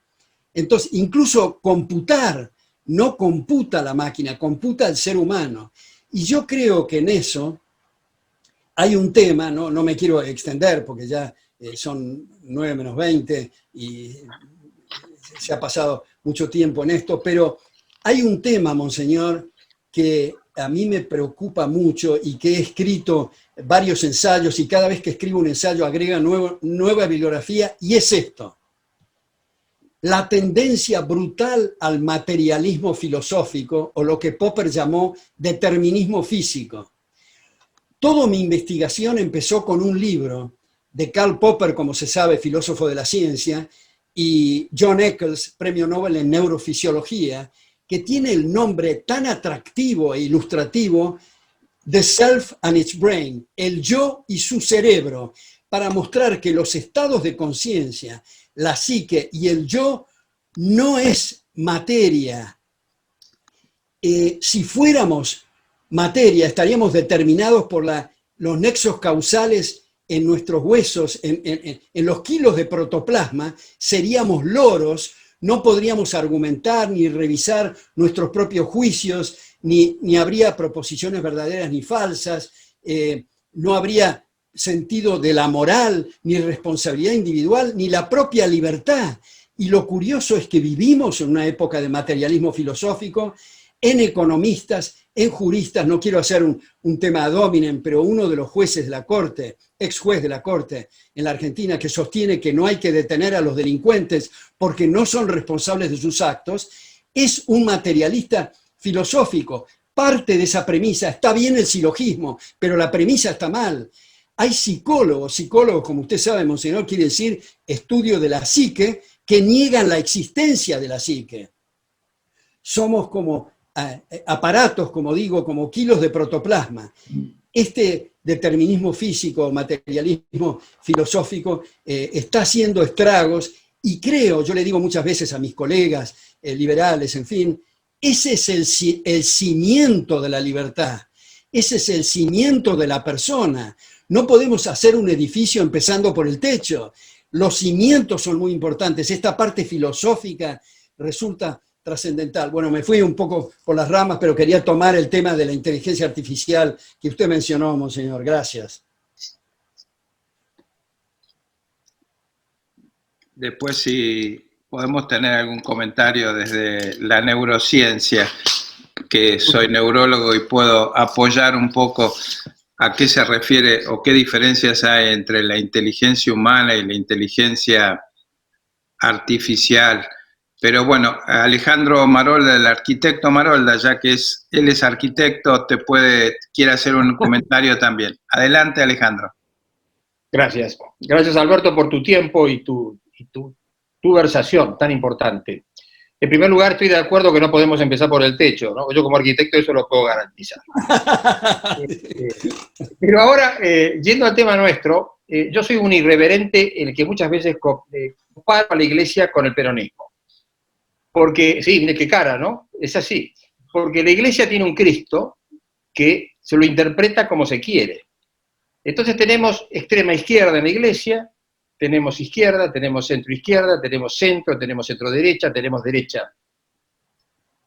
Entonces, incluso computar, no computa la máquina, computa el ser humano. Y yo creo que en eso hay un tema, no me quiero extender porque ya son 9 menos 20 y se ha pasado mucho tiempo en esto, pero hay un tema, Monseñor, que a mí me preocupa mucho y que he escrito varios ensayos y cada vez que escribo un ensayo agrega nueva bibliografía, y es esto: la tendencia brutal al materialismo filosófico, o lo que Popper llamó determinismo físico. Toda mi investigación empezó con un libro de Karl Popper, como se sabe, filósofo de la ciencia, y John Eccles, premio Nobel en neurofisiología, que tiene el nombre tan atractivo e ilustrativo, The Self and its Brain, el yo y su cerebro, para mostrar que los estados de conciencia, la psique y el yo no es materia. Si fuéramos materia, estaríamos determinados por los nexos causales en nuestros huesos, en los kilos de protoplasma, seríamos loros, no podríamos argumentar ni revisar nuestros propios juicios, ni habría proposiciones verdaderas ni falsas, no habría sentido de la moral, ni responsabilidad individual, ni la propia libertad. Y lo curioso es que vivimos en una época de materialismo filosófico, en economistas, en juristas, no quiero hacer un tema ad hominem, pero uno de los jueces de la Corte, ex juez de la Corte en la Argentina, que sostiene que no hay que detener a los delincuentes porque no son responsables de sus actos, es un materialista filosófico. Parte de esa premisa, está bien el silogismo, pero la premisa está mal. Hay psicólogos, como usted sabe, monseñor, quiere decir estudio de la psique, que niegan la existencia de la psique. Somos como aparatos, como digo, como kilos de protoplasma. Este determinismo físico, materialismo filosófico, está haciendo estragos y creo, yo le digo muchas veces a mis colegas liberales, en fin, ese es el cimiento de la libertad, ese es el cimiento de la persona. No podemos hacer un edificio empezando por el techo. Los cimientos son muy importantes. Esta parte filosófica resulta trascendental. Bueno, me fui un poco por las ramas, pero quería tomar el tema de la inteligencia artificial que usted mencionó, monseñor. Gracias. Después, si podemos tener algún comentario desde la neurociencia, que soy neurólogo y puedo apoyar un poco a qué se refiere o qué diferencias hay entre la inteligencia humana y la inteligencia artificial. Pero bueno, Alejandro Marolda, el arquitecto Marolda, ya que él es arquitecto, quiere hacer un comentario también. Adelante, Alejandro. Gracias. Gracias, Alberto, por tu tiempo y tu versación tan importante. En primer lugar, estoy de acuerdo que no podemos empezar por el techo, ¿no? Yo como arquitecto eso lo puedo garantizar. Pero ahora, yendo al tema nuestro, yo soy un irreverente el que muchas veces compara a la Iglesia con el peronismo. Porque, sí, mire qué cara, ¿no? Es así. Porque la Iglesia tiene un Cristo que se lo interpreta como se quiere. Entonces tenemos extrema izquierda en la Iglesia, tenemos izquierda, tenemos centro izquierda, tenemos centro derecha, tenemos derecha.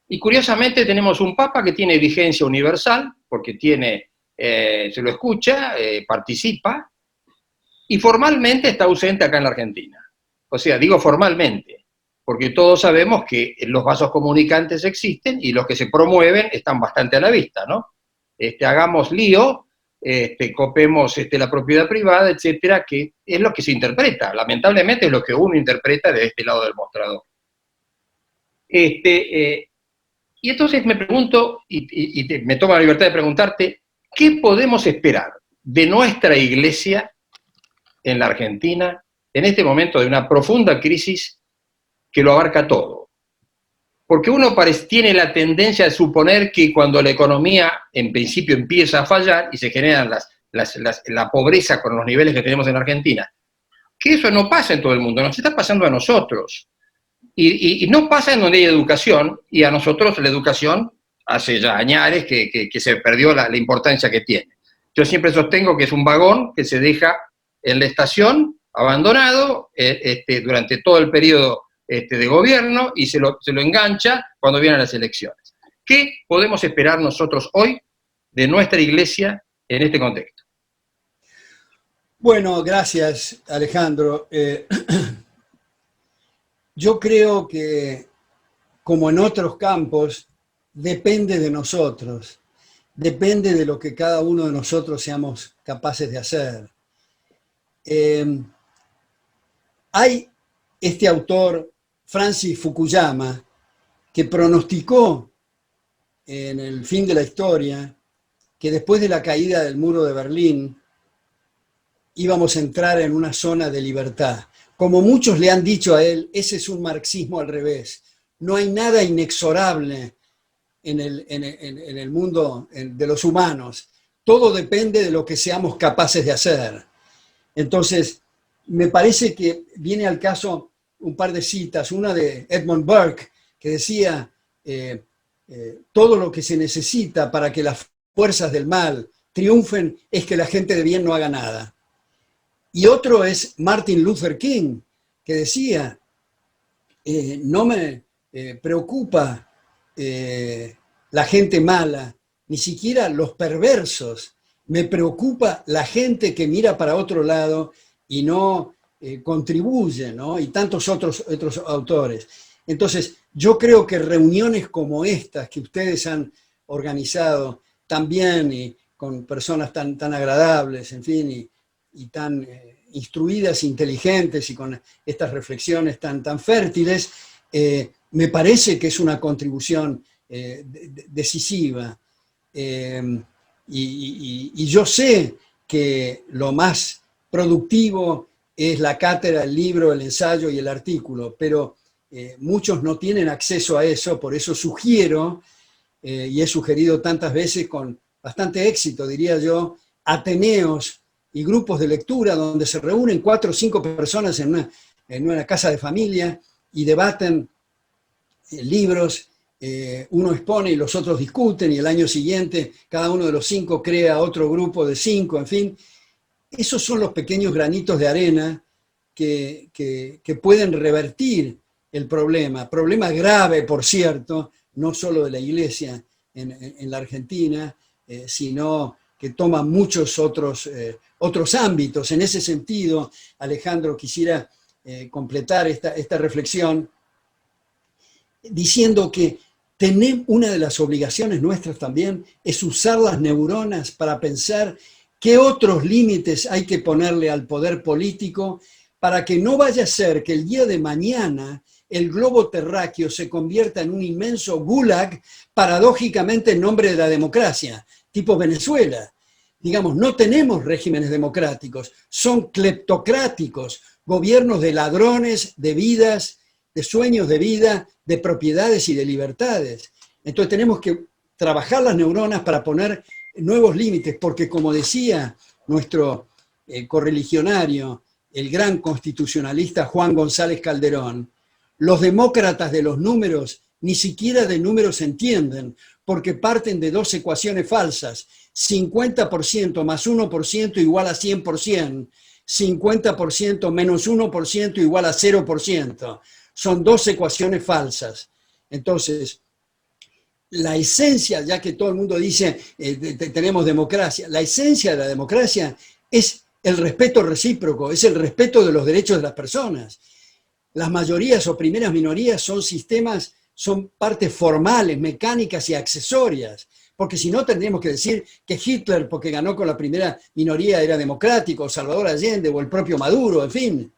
Y curiosamente tenemos un Papa que tiene vigencia universal, porque se lo escucha, participa, y formalmente está ausente acá en la Argentina. O sea, digo formalmente, porque todos sabemos que los vasos comunicantes existen y los que se promueven están bastante a la vista, ¿no? Hagamos lío, copemos la propiedad privada, etcétera, que es lo que se interpreta, lamentablemente es lo que uno interpreta de este lado del mostrador. Y entonces me pregunto, y me tomo la libertad de preguntarte, ¿qué podemos esperar de nuestra Iglesia en la Argentina en este momento de una profunda crisis que lo abarca todo? Porque uno tiene la tendencia de suponer que cuando la economía en principio empieza a fallar y se generan la pobreza con los niveles que tenemos en Argentina, que eso no pasa en todo el mundo, nos está pasando a nosotros. Y no pasa en donde hay educación, y a nosotros la educación hace ya años que se perdió la importancia que tiene. Yo siempre sostengo que es un vagón que se deja en la estación abandonado durante todo el periodo de gobierno y se lo engancha cuando vienen las elecciones. ¿Qué podemos esperar nosotros hoy de nuestra Iglesia en este contexto? Bueno, gracias, Alejandro. Yo creo que, como en otros campos, depende de nosotros, depende de lo que cada uno de nosotros seamos capaces de hacer. Hay este autor, Francis Fukuyama, que pronosticó en el fin de la historia que después de la caída del muro de Berlín íbamos a entrar en una zona de libertad. Como muchos le han dicho a él, ese es un marxismo al revés. No hay nada inexorable en el mundo de los humanos. Todo depende de lo que seamos capaces de hacer. Entonces, me parece que viene al caso un par de citas, una de Edmund Burke, que decía, todo lo que se necesita para que las fuerzas del mal triunfen es que la gente de bien no haga nada. Y otro es Martin Luther King, que decía, no me preocupa la gente mala, ni siquiera los perversos, me preocupa la gente que mira para otro lado y no contribuye, ¿no? Y tantos otros autores. Entonces, yo creo que reuniones como estas que ustedes han organizado también y con personas tan agradables, en fin, y tan instruidas, inteligentes y con estas reflexiones tan fértiles, me parece que es una contribución decisiva. Y yo sé que lo más productivo es la cátedra, el libro, el ensayo y el artículo, pero muchos no tienen acceso a eso, por eso sugiero, y he sugerido tantas veces con bastante éxito, diría yo, ateneos y grupos de lectura donde se reúnen 4 o 5 personas en una casa de familia y debaten libros, uno expone y los otros discuten y el año siguiente cada uno de los 5 crea otro grupo de 5, en fin. Esos son los pequeños granitos de arena que pueden revertir el problema grave, por cierto, no solo de la Iglesia en la Argentina, sino que toma muchos otros ámbitos. En ese sentido, Alejandro, quisiera completar esta reflexión diciendo que una de las obligaciones nuestras también es usar las neuronas para pensar qué otros límites hay que ponerle al poder político para que no vaya a ser que el día de mañana el globo terráqueo se convierta en un inmenso gulag, paradójicamente en nombre de la democracia, tipo Venezuela. Digamos, no tenemos regímenes democráticos, son cleptocráticos, gobiernos de ladrones, de vidas, de sueños de vida, de propiedades y de libertades. Entonces tenemos que trabajar las neuronas para poner nuevos límites, porque como decía nuestro correligionario, el gran constitucionalista Juan González Calderón, los demócratas de los números ni siquiera de números entienden, porque parten de 2 ecuaciones falsas, 50% más 1% igual a 100%, 50% menos 1% igual a 0%. Son 2 ecuaciones falsas. Entonces, la esencia, ya que todo el mundo dice tenemos democracia, la esencia de la democracia es el respeto recíproco, es el respeto de los derechos de las personas. Las mayorías o primeras minorías son sistemas, son partes formales, mecánicas y accesorias, porque si no tendríamos que decir que Hitler, porque ganó con la primera minoría, era democrático, o Salvador Allende, o el propio Maduro, en fin.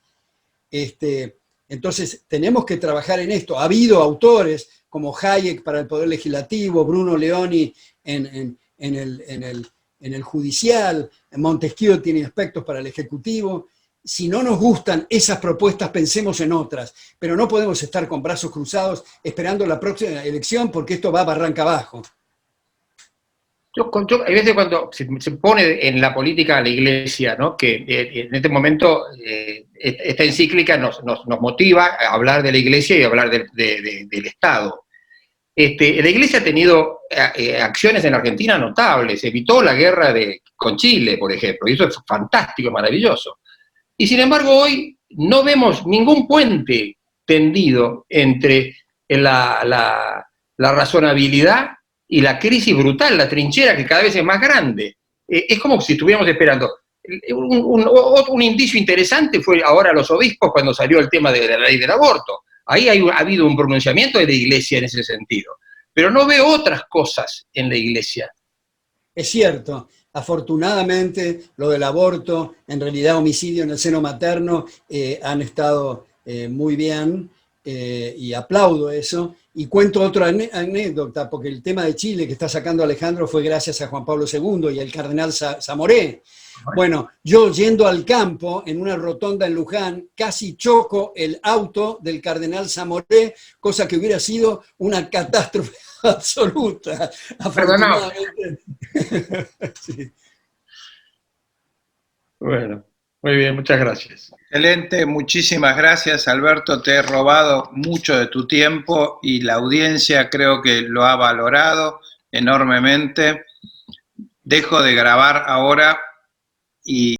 Entonces tenemos que trabajar en esto. Ha habido autores como Hayek para el Poder Legislativo, Bruno Leoni en el judicial, Montesquieu tiene aspectos para el Ejecutivo. Si no nos gustan esas propuestas, pensemos en otras, pero no podemos estar con brazos cruzados esperando la próxima elección porque esto va barranca abajo. Hay veces cuando se pone en la política la Iglesia, ¿no? Que en este momento esta encíclica nos motiva a hablar de la Iglesia y a hablar del Estado. La Iglesia ha tenido acciones en Argentina notables, evitó la guerra con Chile, por ejemplo, y eso es fantástico, maravilloso. Y sin embargo hoy no vemos ningún puente tendido entre la razonabilidad y la crisis brutal, la trinchera que cada vez es más grande. Es como si estuviéramos esperando. Un indicio interesante fue ahora los obispos cuando salió el tema de la ley del aborto. Ahí ha habido un pronunciamiento de la Iglesia en ese sentido. Pero no veo otras cosas en la Iglesia. Es cierto. Afortunadamente, lo del aborto, en realidad homicidio en el seno materno, han estado muy bien y aplaudo eso. Y cuento otra anécdota, porque el tema de Chile que está sacando Alejandro fue gracias a Juan Pablo II y al cardenal Zamoré. Bueno, yo yendo al campo, en una rotonda en Luján, casi choco el auto del cardenal Zamoré, cosa que hubiera sido una catástrofe absoluta. Afortunadamente. Sí. Bueno, Muy bien, muchas gracias. Excelente, muchísimas gracias, Alberto. Te he robado mucho de tu tiempo y la audiencia creo que lo ha valorado enormemente. Dejo de grabar ahora y